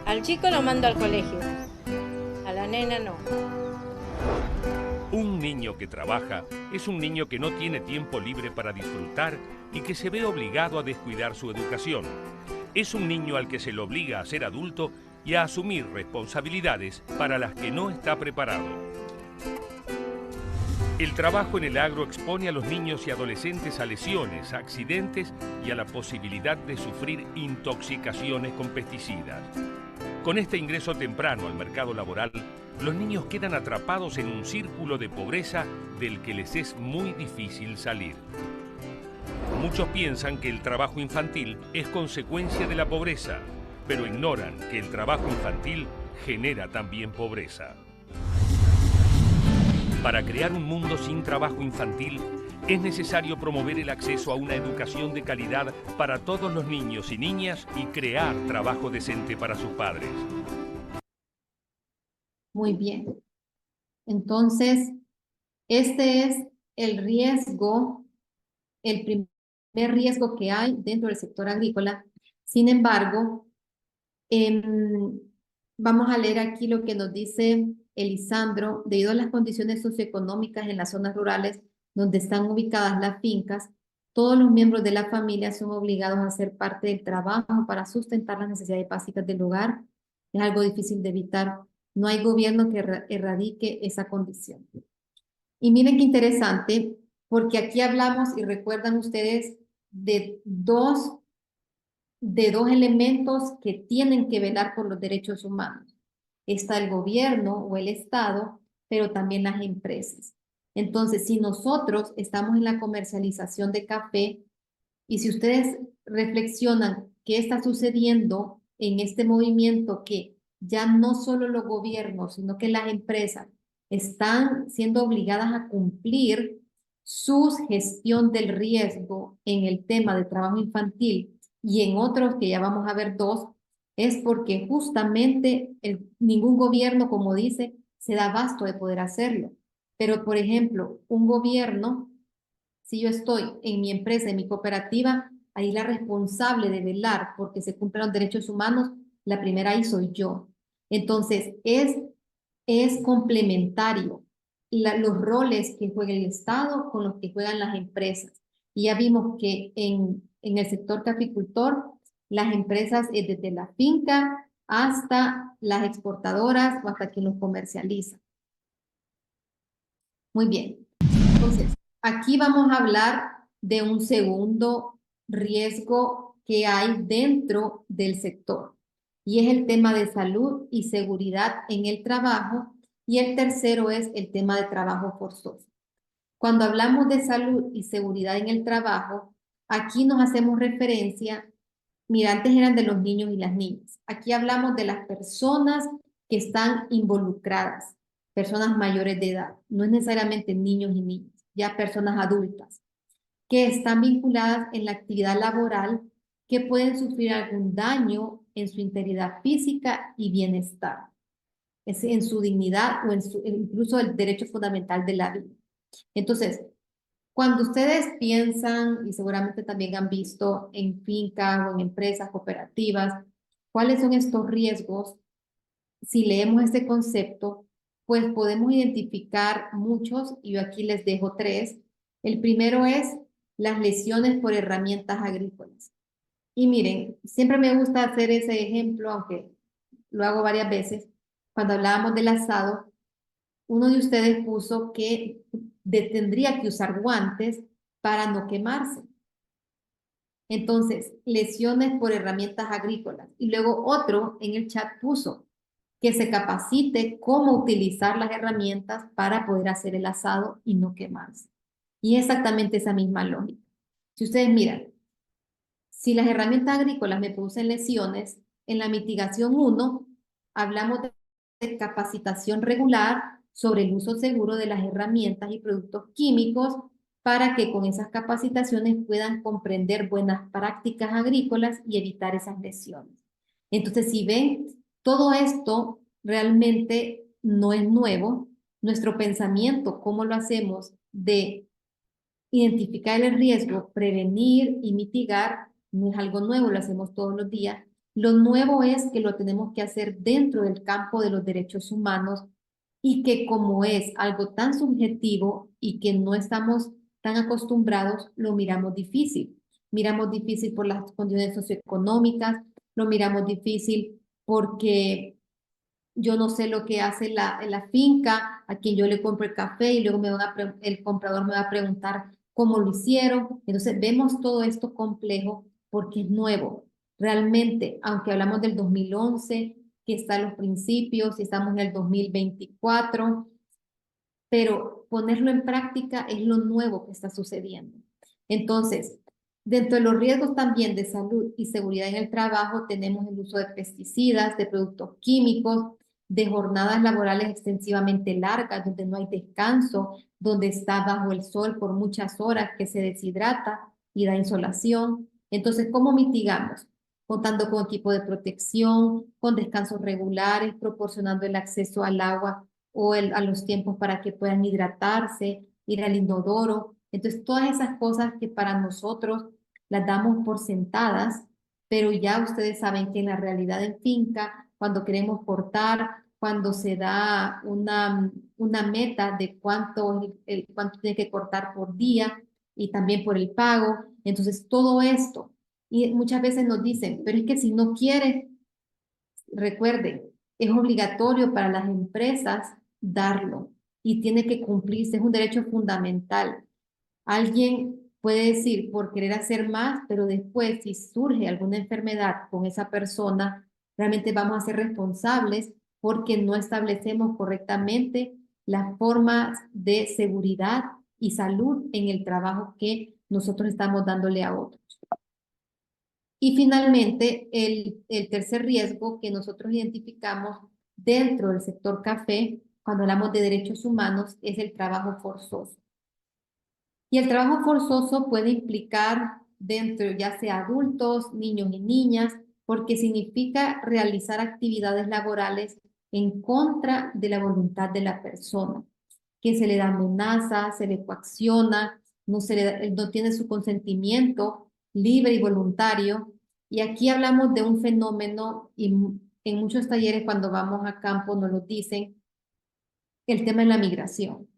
Al chico lo mando al colegio, a la nena no. Un niño que trabaja es un niño que no tiene tiempo libre para disfrutar y que se ve obligado a descuidar su educación. Es un niño al que se le obliga a ser adulto y a asumir responsabilidades para las que no está preparado. El trabajo en el agro expone a los niños y adolescentes a lesiones, accidentes y a la posibilidad de sufrir intoxicaciones con pesticidas. Con este ingreso temprano al mercado laboral, los niños quedan atrapados en un círculo de pobreza del que les es muy difícil salir. Muchos piensan que el trabajo infantil es consecuencia de la pobreza, pero ignoran que el trabajo infantil genera también pobreza. Para crear un mundo sin trabajo infantil, es necesario promover el acceso a una educación de calidad para todos los niños y niñas y crear trabajo decente para sus padres. Muy bien. Entonces, este es el riesgo, el primer riesgo que hay dentro del sector agrícola. Sin embargo, vamos a leer aquí lo que nos dice Elisandro. Debido a las condiciones socioeconómicas en las zonas rurales donde están ubicadas las fincas, todos los miembros de la familia son obligados a ser parte del trabajo para sustentar las necesidades básicas del hogar. Es algo difícil de evitar. No hay gobierno que erradique esa condición. Y miren qué interesante, porque aquí hablamos, y recuerdan ustedes, de dos elementos que tienen que velar por los derechos humanos. Está el gobierno o el Estado, pero también las empresas. Entonces, si nosotros estamos en la comercialización de café, y si ustedes reflexionan qué está sucediendo en este movimiento, que ya no solo los gobiernos, sino que las empresas están siendo obligadas a cumplir su gestión del riesgo en el tema de trabajo infantil y en otros que ya vamos a ver dos, es porque justamente ningún gobierno, como dice, se da abasto de poder hacerlo. Pero, por ejemplo, un gobierno, si yo estoy en mi empresa, en mi cooperativa, ahí la responsable de velar porque se cumplan los derechos humanos, la primera ahí soy yo. Entonces, es complementario los roles que juega el Estado con los que juegan las empresas. Y ya vimos que en el sector caficultor, las empresas desde la finca hasta las exportadoras o hasta quien los comercializa. Muy bien. Entonces, aquí vamos a hablar de un segundo riesgo que hay dentro del sector, y es el tema de salud y seguridad en el trabajo, y el tercero es el tema de trabajo forzoso. Cuando hablamos de salud y seguridad en el trabajo, aquí nos hacemos referencia, mira, antes eran de los niños y las niñas. Aquí hablamos de las personas que están involucradas, personas mayores de edad, no es necesariamente niños y niñas, ya personas adultas, que están vinculadas en la actividad laboral, que pueden sufrir algún daño en su integridad física y bienestar, en su dignidad o incluso el derecho fundamental de la vida. Entonces, cuando ustedes piensan, y seguramente también han visto en fincas o en empresas cooperativas, cuáles son estos riesgos, si leemos este concepto, pues podemos identificar muchos, y yo aquí les dejo tres. El primero es las lesiones por herramientas agrícolas. Y miren, siempre me gusta hacer ese ejemplo, aunque lo hago varias veces. Cuando hablábamos del asado, uno de ustedes puso que tendría que usar guantes para no quemarse. Entonces, lesiones por herramientas agrícolas. Y luego otro en el chat puso que se capacite cómo utilizar las herramientas para poder hacer el asado y no quemarse. Y exactamente esa misma lógica. Si ustedes miran, si las herramientas agrícolas me producen lesiones, en la mitigación 1 hablamos de capacitación regular sobre el uso seguro de las herramientas y productos químicos para que con esas capacitaciones puedan comprender buenas prácticas agrícolas y evitar esas lesiones. Entonces, si ven, todo esto realmente no es nuevo. Nuestro pensamiento, cómo lo hacemos de identificar el riesgo, prevenir y mitigar, no es algo nuevo, lo hacemos todos los días. Lo nuevo es que lo tenemos que hacer dentro del campo de los derechos humanos, y que como es algo tan subjetivo y que no estamos tan acostumbrados, lo miramos difícil. Miramos difícil por las condiciones socioeconómicas, lo miramos difícil porque yo no sé lo que hace la finca, a quien yo le compro el café y luego el comprador me va a preguntar cómo lo hicieron. Entonces vemos todo esto complejo porque es nuevo. Realmente, aunque hablamos del 2011, que está en los principios, y estamos en el 2024, pero ponerlo en práctica es lo nuevo que está sucediendo. Entonces, dentro de los riesgos también de salud y seguridad en el trabajo, tenemos el uso de pesticidas, de productos químicos, de jornadas laborales extensivamente largas, donde no hay descanso, donde está bajo el sol por muchas horas, que se deshidrata y da insolación. Entonces, ¿cómo mitigamos? Contando con equipo de protección, con descansos regulares, proporcionando el acceso al agua o a los tiempos para que puedan hidratarse, ir al inodoro. Entonces, todas esas cosas que para nosotros las damos por sentadas, pero ya ustedes saben que en la realidad en finca, cuando queremos cortar, cuando se da una meta de cuánto tiene que cortar por día y también por el pago, entonces todo esto, y muchas veces nos dicen, pero es que si no quiere, recuerden, es obligatorio para las empresas darlo. y tiene que cumplirse, es un derecho fundamental. Alguien puede decir por querer hacer más, pero después si surge alguna enfermedad con esa persona, realmente vamos a ser responsables porque no establecemos correctamente las formas de seguridad y salud en el trabajo que nosotros estamos dándole a otros. Y finalmente, el tercer riesgo que nosotros identificamos dentro del sector café, cuando hablamos de derechos humanos, es el trabajo forzoso. Y el trabajo forzoso puede implicar dentro, ya sea adultos, niños y niñas, porque significa realizar actividades laborales en contra de la voluntad de la persona, que se le da amenaza, se le coacciona, no tiene su consentimiento libre y voluntario. Y aquí hablamos de un fenómeno, y en muchos talleres cuando vamos a campo nos lo dicen, el tema de la migración.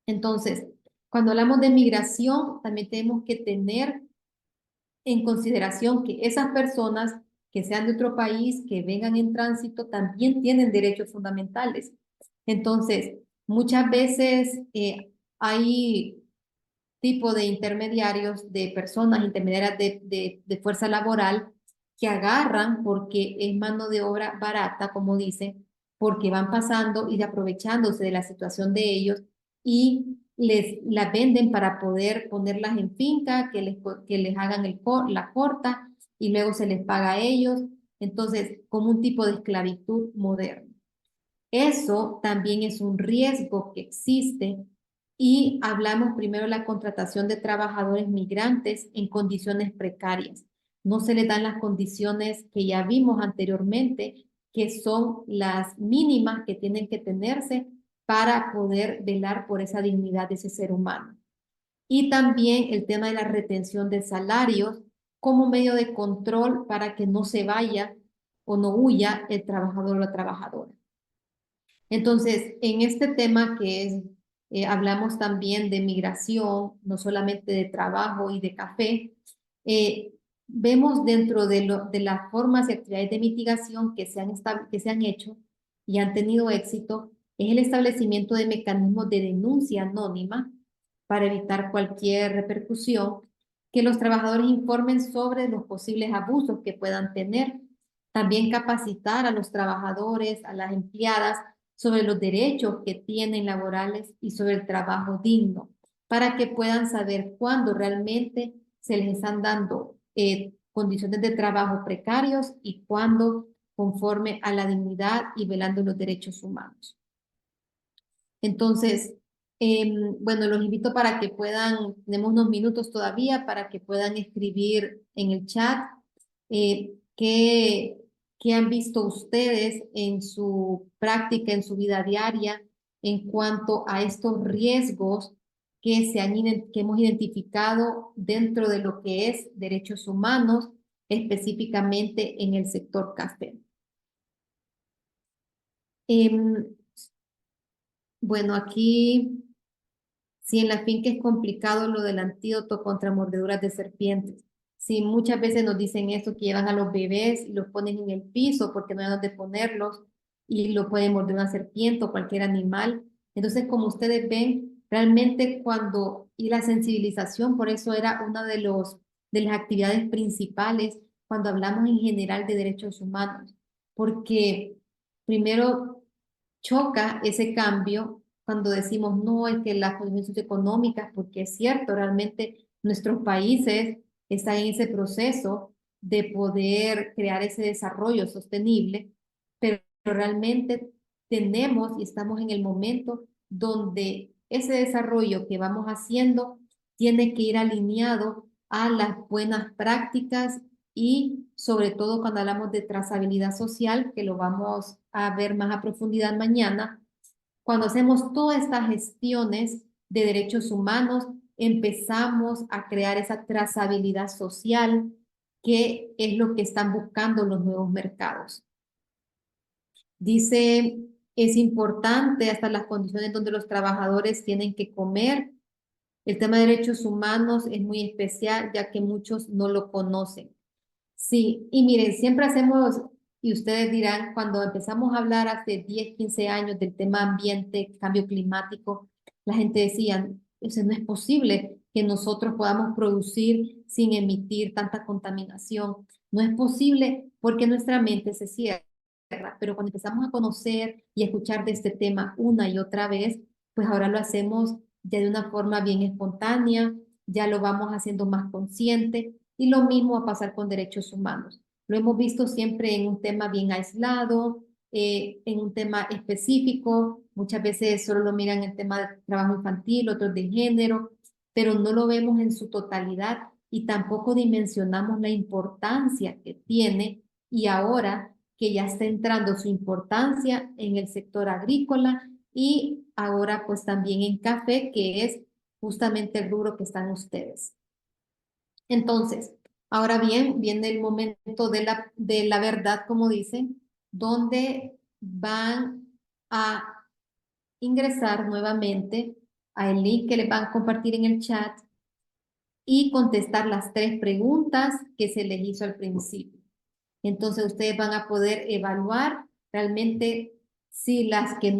Entonces, cuando hablamos de migración, también tenemos que tener en consideración que esas personas que sean de otro país, que vengan en tránsito, también tienen derechos fundamentales. Entonces, muchas veces hay tipo de intermediarios, de personas intermediarias de fuerza laboral que agarran porque es mano de obra barata, como dicen, porque van pasando y aprovechándose de la situación de ellos y la venden para poder ponerlas en finca, que les hagan la corta y luego se les paga a ellos. Entonces, como un tipo de esclavitud moderna. Eso también es un riesgo que existe y hablamos primero de la contratación de trabajadores migrantes en condiciones precarias. No se les dan las condiciones que ya vimos anteriormente, que son las mínimas que tienen que tenerse para poder velar por esa dignidad de ese ser humano. Y también el tema de la retención de salarios como medio de control para que no se vaya o no huya el trabajador o la trabajadora. Entonces, en este tema que es, hablamos también de migración, no solamente de trabajo y de café, vemos dentro de las formas y actividades de mitigación que se han hecho y han tenido éxito, es el establecimiento de mecanismos de denuncia anónima para evitar cualquier repercusión, que los trabajadores informen sobre los posibles abusos que puedan tener, también capacitar a los trabajadores, a las empleadas, sobre los derechos que tienen laborales y sobre el trabajo digno, para que puedan saber cuándo realmente se les están dando condiciones de trabajo precarios y cuándo conforme a la dignidad y velando los derechos humanos. Entonces, bueno, los invito para que puedan, tenemos unos minutos todavía, para que puedan escribir en el chat qué han visto ustedes en su práctica, en su vida diaria, en cuanto a estos riesgos que hemos identificado dentro de lo que es derechos humanos, específicamente en el sector café. Bueno, aquí, sí, en la finca es complicado lo del antídoto contra mordeduras de serpientes. Sí, muchas veces nos dicen esto, que llevan a los bebés y los ponen en el piso porque no hay dónde ponerlos y lo pueden morder una serpiente o cualquier animal. Entonces, como ustedes ven, realmente y la sensibilización, por eso era una de las actividades principales cuando hablamos en general de derechos humanos, porque primero choca ese cambio cuando decimos no, es que las condiciones socioeconómicas, porque es cierto, realmente nuestros países están en ese proceso de poder crear ese desarrollo sostenible, pero realmente tenemos y estamos en el momento donde ese desarrollo que vamos haciendo tiene que ir alineado a las buenas prácticas y sobre todo cuando hablamos de trazabilidad social, que lo vamos a ver más a profundidad mañana, cuando hacemos todas estas gestiones de derechos humanos, empezamos a crear esa trazabilidad social que es lo que están buscando los nuevos mercados. Dice, es importante hasta las condiciones donde los trabajadores tienen que comer. El tema de derechos humanos es muy especial ya que muchos no lo conocen. Sí, y miren, siempre hacemos Y ustedes dirán, cuando empezamos a hablar hace 10, 15 años del tema ambiente, cambio climático, la gente decía, eso no es posible que nosotros podamos producir sin emitir tanta contaminación. No es posible porque nuestra mente se cierra. Pero cuando empezamos a conocer y a escuchar de este tema una y otra vez, pues ahora lo hacemos ya de una forma bien espontánea, ya lo vamos haciendo más consciente y lo mismo va a pasar con derechos humanos. Lo hemos visto siempre en un tema bien aislado, en un tema específico, muchas veces solo lo miran en el tema de trabajo infantil, otros de género, pero no lo vemos en su totalidad y tampoco dimensionamos la importancia que tiene y ahora que ya está entrando su importancia en el sector agrícola y ahora pues también en café, que es justamente el rubro que están ustedes. Entonces, ahora bien, viene el momento de la verdad, como dicen, donde van a ingresar nuevamente al link que les van a compartir en el chat y contestar las 3 preguntas que se les hizo al principio. Entonces ustedes van a poder evaluar realmente si las que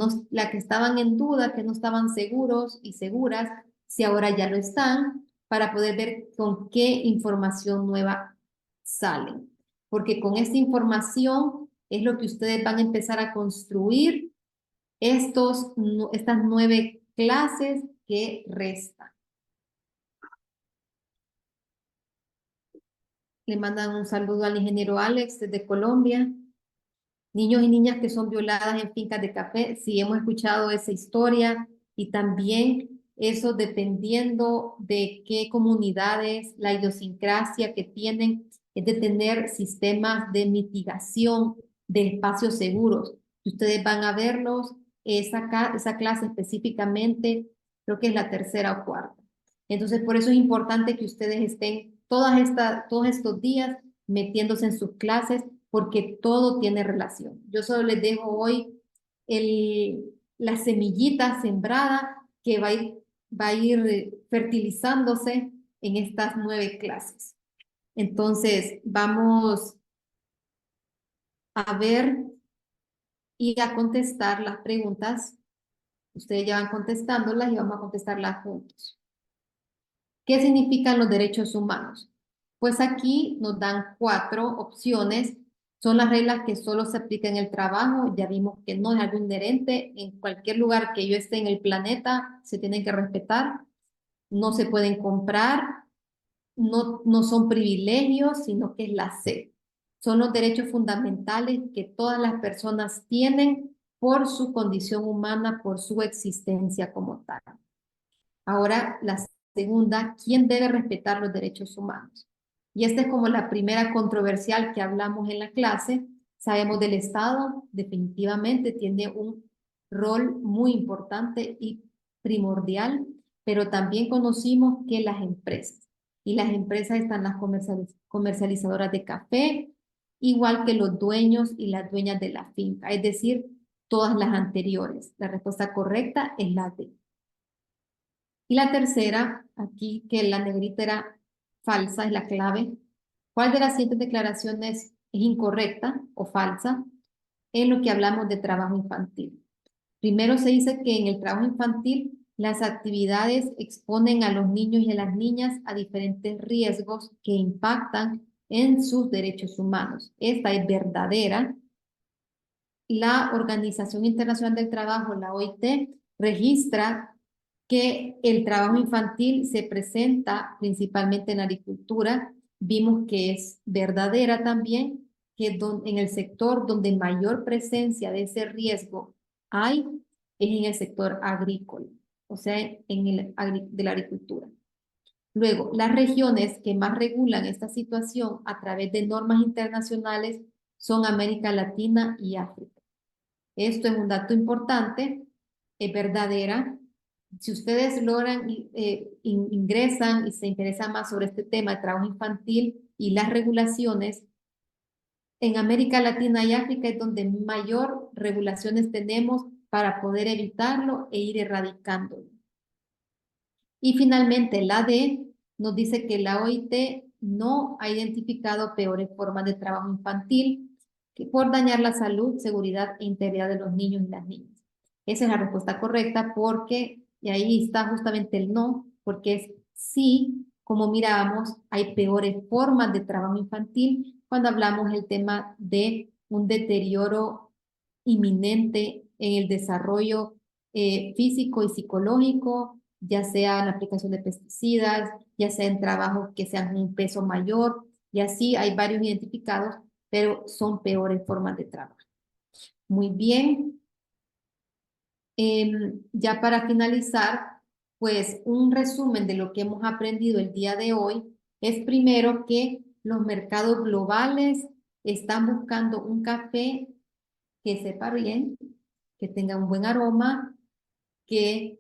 estaban en duda, que no estaban seguros y seguras, si ahora ya lo están, para poder ver con qué información nueva salen. Porque con esta información es lo que ustedes van a empezar a construir estas 9 clases que restan. Le mandan un saludo al ingeniero Alex desde Colombia. Niños y niñas que son violadas en fincas de café, sí hemos escuchado esa historia y también eso dependiendo de qué comunidades, la idiosincrasia que tienen es de tener sistemas de mitigación de espacios seguros. Ustedes van a verlos, esa clase específicamente, creo que es la 3ª o 4ª. Entonces, por eso es importante que ustedes estén todos estos días metiéndose en sus clases porque todo tiene relación. Yo solo les dejo hoy la semillita sembrada que va a ir fertilizándose en estas 9 clases. Entonces, vamos a ver y a contestar las preguntas. Ustedes ya van contestándolas y vamos a contestarlas juntos. ¿Qué significan los derechos humanos? Pues aquí nos dan 4 opciones. Son las reglas que solo se aplican en el trabajo. Ya vimos que no es algo inherente. En cualquier lugar que yo esté en el planeta se tienen que respetar. No se pueden comprar. No son privilegios, sino que es la sed. Son los derechos fundamentales que todas las personas tienen por su condición humana, por su existencia como tal. Ahora, la segunda, ¿quién debe respetar los derechos humanos? Y esta es como la primera controversial que hablamos en la clase. Sabemos del Estado, definitivamente tiene un rol muy importante y primordial, pero también conocimos que las empresas, y las empresas están las comercializadoras de café, igual que los dueños y las dueñas de la finca, es decir, todas las anteriores. La respuesta correcta es la D. Y la tercera, aquí que la negrita era falsa, es la clave. ¿Cuál de las siguientes declaraciones es incorrecta o falsa en lo que hablamos de trabajo infantil? Primero se dice que en el trabajo infantil las actividades exponen a los niños y a las niñas a diferentes riesgos que impactan en sus derechos humanos. Esta es verdadera. La Organización Internacional del Trabajo, la OIT, registra que el trabajo infantil se presenta principalmente en la agricultura. Vimos que es verdadera también, que en el sector donde mayor presencia de ese riesgo hay, es en el sector agrícola, o sea, de la agricultura. Luego, las regiones que más regulan esta situación a través de normas internacionales son América Latina y África. Esto es un dato importante, es verdadera. Si ustedes logran, ingresan y se interesan más sobre este tema de trabajo infantil y las regulaciones, en América Latina y África es donde mayor regulaciones tenemos para poder evitarlo e ir erradicándolo. Y finalmente la D nos dice que la OIT no ha identificado peores formas de trabajo infantil por dañar la salud, seguridad e integridad de los niños y las niñas. Esa es la respuesta correcta porque, y ahí está justamente el no, porque es sí, como mirábamos, hay peores formas de trabajo infantil cuando hablamos del tema de un deterioro inminente en el desarrollo físico y psicológico, ya sea en la aplicación de pesticidas, ya sea en trabajos que sean un peso mayor, y así hay varios identificados, pero son peores formas de trabajo. Muy bien. Ya para finalizar, pues un resumen de lo que hemos aprendido el día de hoy es primero que los mercados globales están buscando un café que sepa bien, que tenga un buen aroma, que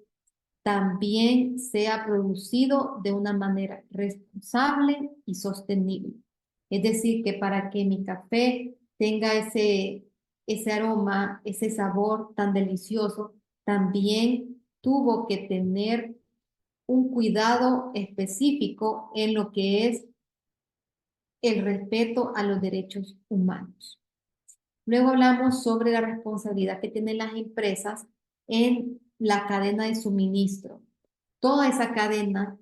también sea producido de una manera responsable y sostenible. Es decir, que para que mi café tenga ese aroma, ese sabor tan delicioso, también tuvo que tener un cuidado específico en lo que es el respeto a los derechos humanos. Luego hablamos sobre la responsabilidad que tienen las empresas en la cadena de suministro. Toda esa cadena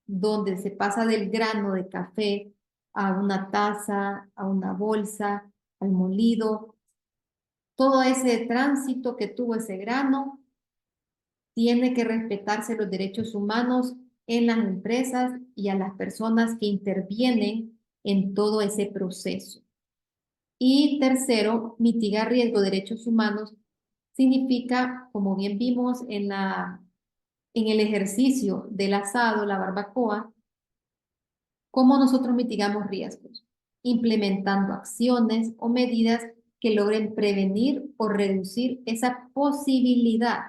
donde se pasa del grano de café a una taza, a una bolsa, al molido, todo ese tránsito que tuvo ese grano, tiene que respetarse los derechos humanos en las empresas y a las personas que intervienen en todo ese proceso. Y tercero, mitigar riesgo de derechos humanos significa, como bien vimos en el ejercicio del asado, la barbacoa, cómo nosotros mitigamos riesgos, implementando acciones o medidas que logren prevenir o reducir esa posibilidad.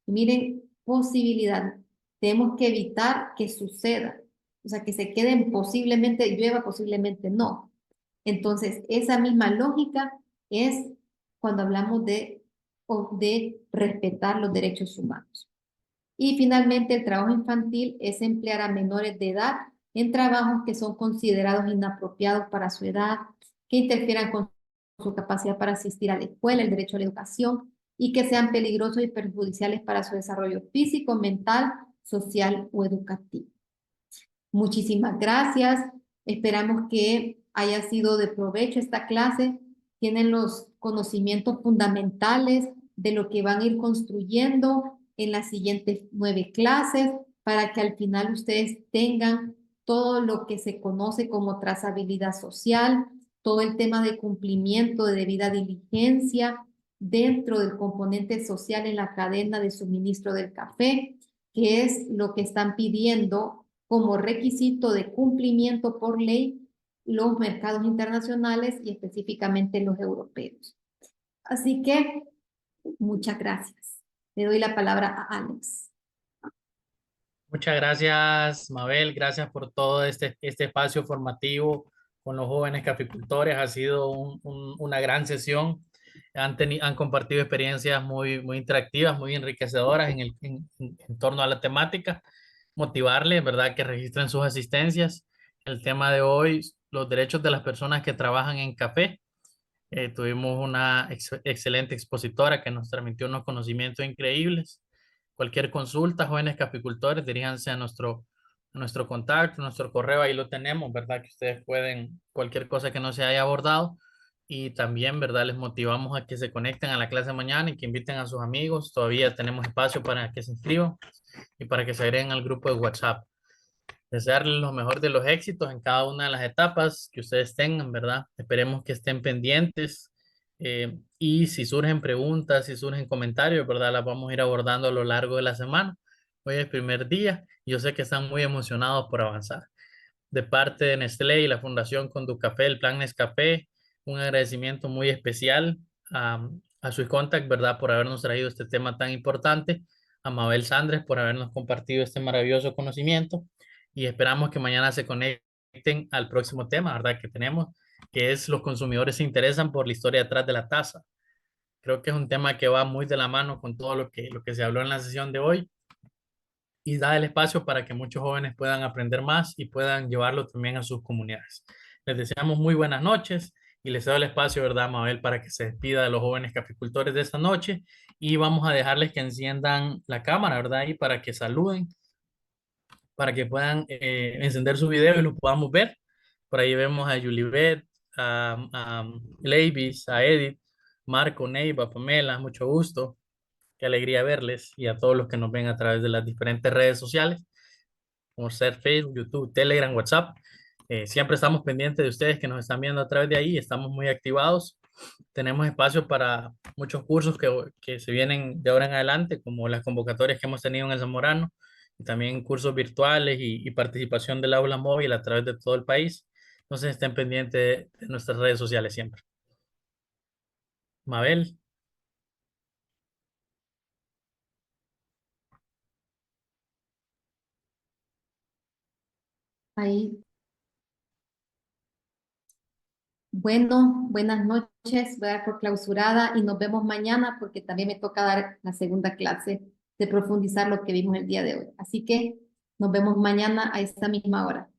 Miren, posibilidad. Tenemos que evitar que suceda, o sea, que se queden posiblemente llueva, posiblemente no. Entonces, esa misma lógica es cuando hablamos de respetar los derechos humanos. Y finalmente, el trabajo infantil es emplear a menores de edad en trabajos que son considerados inapropiados para su edad, que interfieran con su capacidad para asistir a la escuela, el derecho a la educación, y que sean peligrosos y perjudiciales para su desarrollo físico, mental, social o educativo. Muchísimas gracias. Esperamos que haya sido de provecho esta clase. Tienen los conocimientos fundamentales de lo que van a ir construyendo en las siguientes 9 clases para que al final ustedes tengan todo lo que se conoce como trazabilidad social, todo el tema de cumplimiento de debida diligencia dentro del componente social en la cadena de suministro del café, que es lo que están pidiendo como requisito de cumplimiento por ley los mercados internacionales y específicamente los europeos. Así que, muchas gracias. Le doy la palabra a Alex. Muchas gracias, Mabel. Gracias por todo este espacio formativo con los jóvenes caficultores. Ha sido una gran sesión. Han compartido experiencias muy interactivas, muy enriquecedoras en torno a la temática. Motivarles, ¿verdad?, que registren sus asistencias. El tema de hoy, los derechos de las personas que trabajan en café. Tuvimos una excelente expositora que nos transmitió unos conocimientos increíbles. Cualquier consulta, jóvenes caficultores, diríjanse a nuestro contacto, nuestro correo, ahí lo tenemos, ¿verdad? Que ustedes pueden, cualquier cosa que no se haya abordado. Y también, ¿verdad? Les motivamos a que se conecten a la clase de mañana y que inviten a sus amigos. Todavía tenemos espacio para que se inscriban y para que se agreguen al grupo de WhatsApp. Desearles lo mejor de los éxitos en cada una de las etapas que ustedes tengan, ¿verdad? Esperemos que estén pendientes y si surgen preguntas, si surgen comentarios, ¿verdad? Las vamos a ir abordando a lo largo de la semana. Hoy es el primer día y yo sé que están muy emocionados por avanzar. De parte de Nestlé y la Fundación Conducafé, el Plan Nescafé, un agradecimiento muy especial a Swiss Contact, ¿verdad? Por habernos traído este tema tan importante, a Mabel Sandres por habernos compartido este maravilloso conocimiento y esperamos que mañana se conecten al próximo tema, ¿verdad? Que tenemos, que es los consumidores se interesan por la historia detrás de la taza. Creo que es un tema que va muy de la mano con todo lo que se habló en la sesión de hoy y da el espacio para que muchos jóvenes puedan aprender más y puedan llevarlo también a sus comunidades. Les deseamos muy buenas noches Y les cedo el espacio, ¿verdad, Mabel, para que se despida de los jóvenes caficultores de esta noche. Y vamos a dejarles que enciendan la cámara, ¿verdad? Y para que saluden, para que puedan encender su video y lo podamos ver. Por ahí vemos a Julibet, a Leivis, a Edith, Marco, Neiva, Pamela, mucho gusto. Qué alegría verles y a todos los que nos ven a través de las diferentes redes sociales, como ser Facebook, YouTube, Telegram, WhatsApp. Siempre estamos pendientes de ustedes que nos están viendo a través de ahí, estamos muy activados. Tenemos espacio para muchos cursos que se vienen de ahora en adelante, como las convocatorias que hemos tenido en el Zamorano, y también cursos virtuales y participación del aula móvil a través de todo el país. Entonces estén pendientes de nuestras redes sociales siempre. Mabel. Ahí. Bueno, buenas noches, voy a dar por clausurada y nos vemos mañana porque también me toca dar la segunda clase de profundizar lo que vimos el día de hoy. Así que nos vemos mañana a esta misma hora.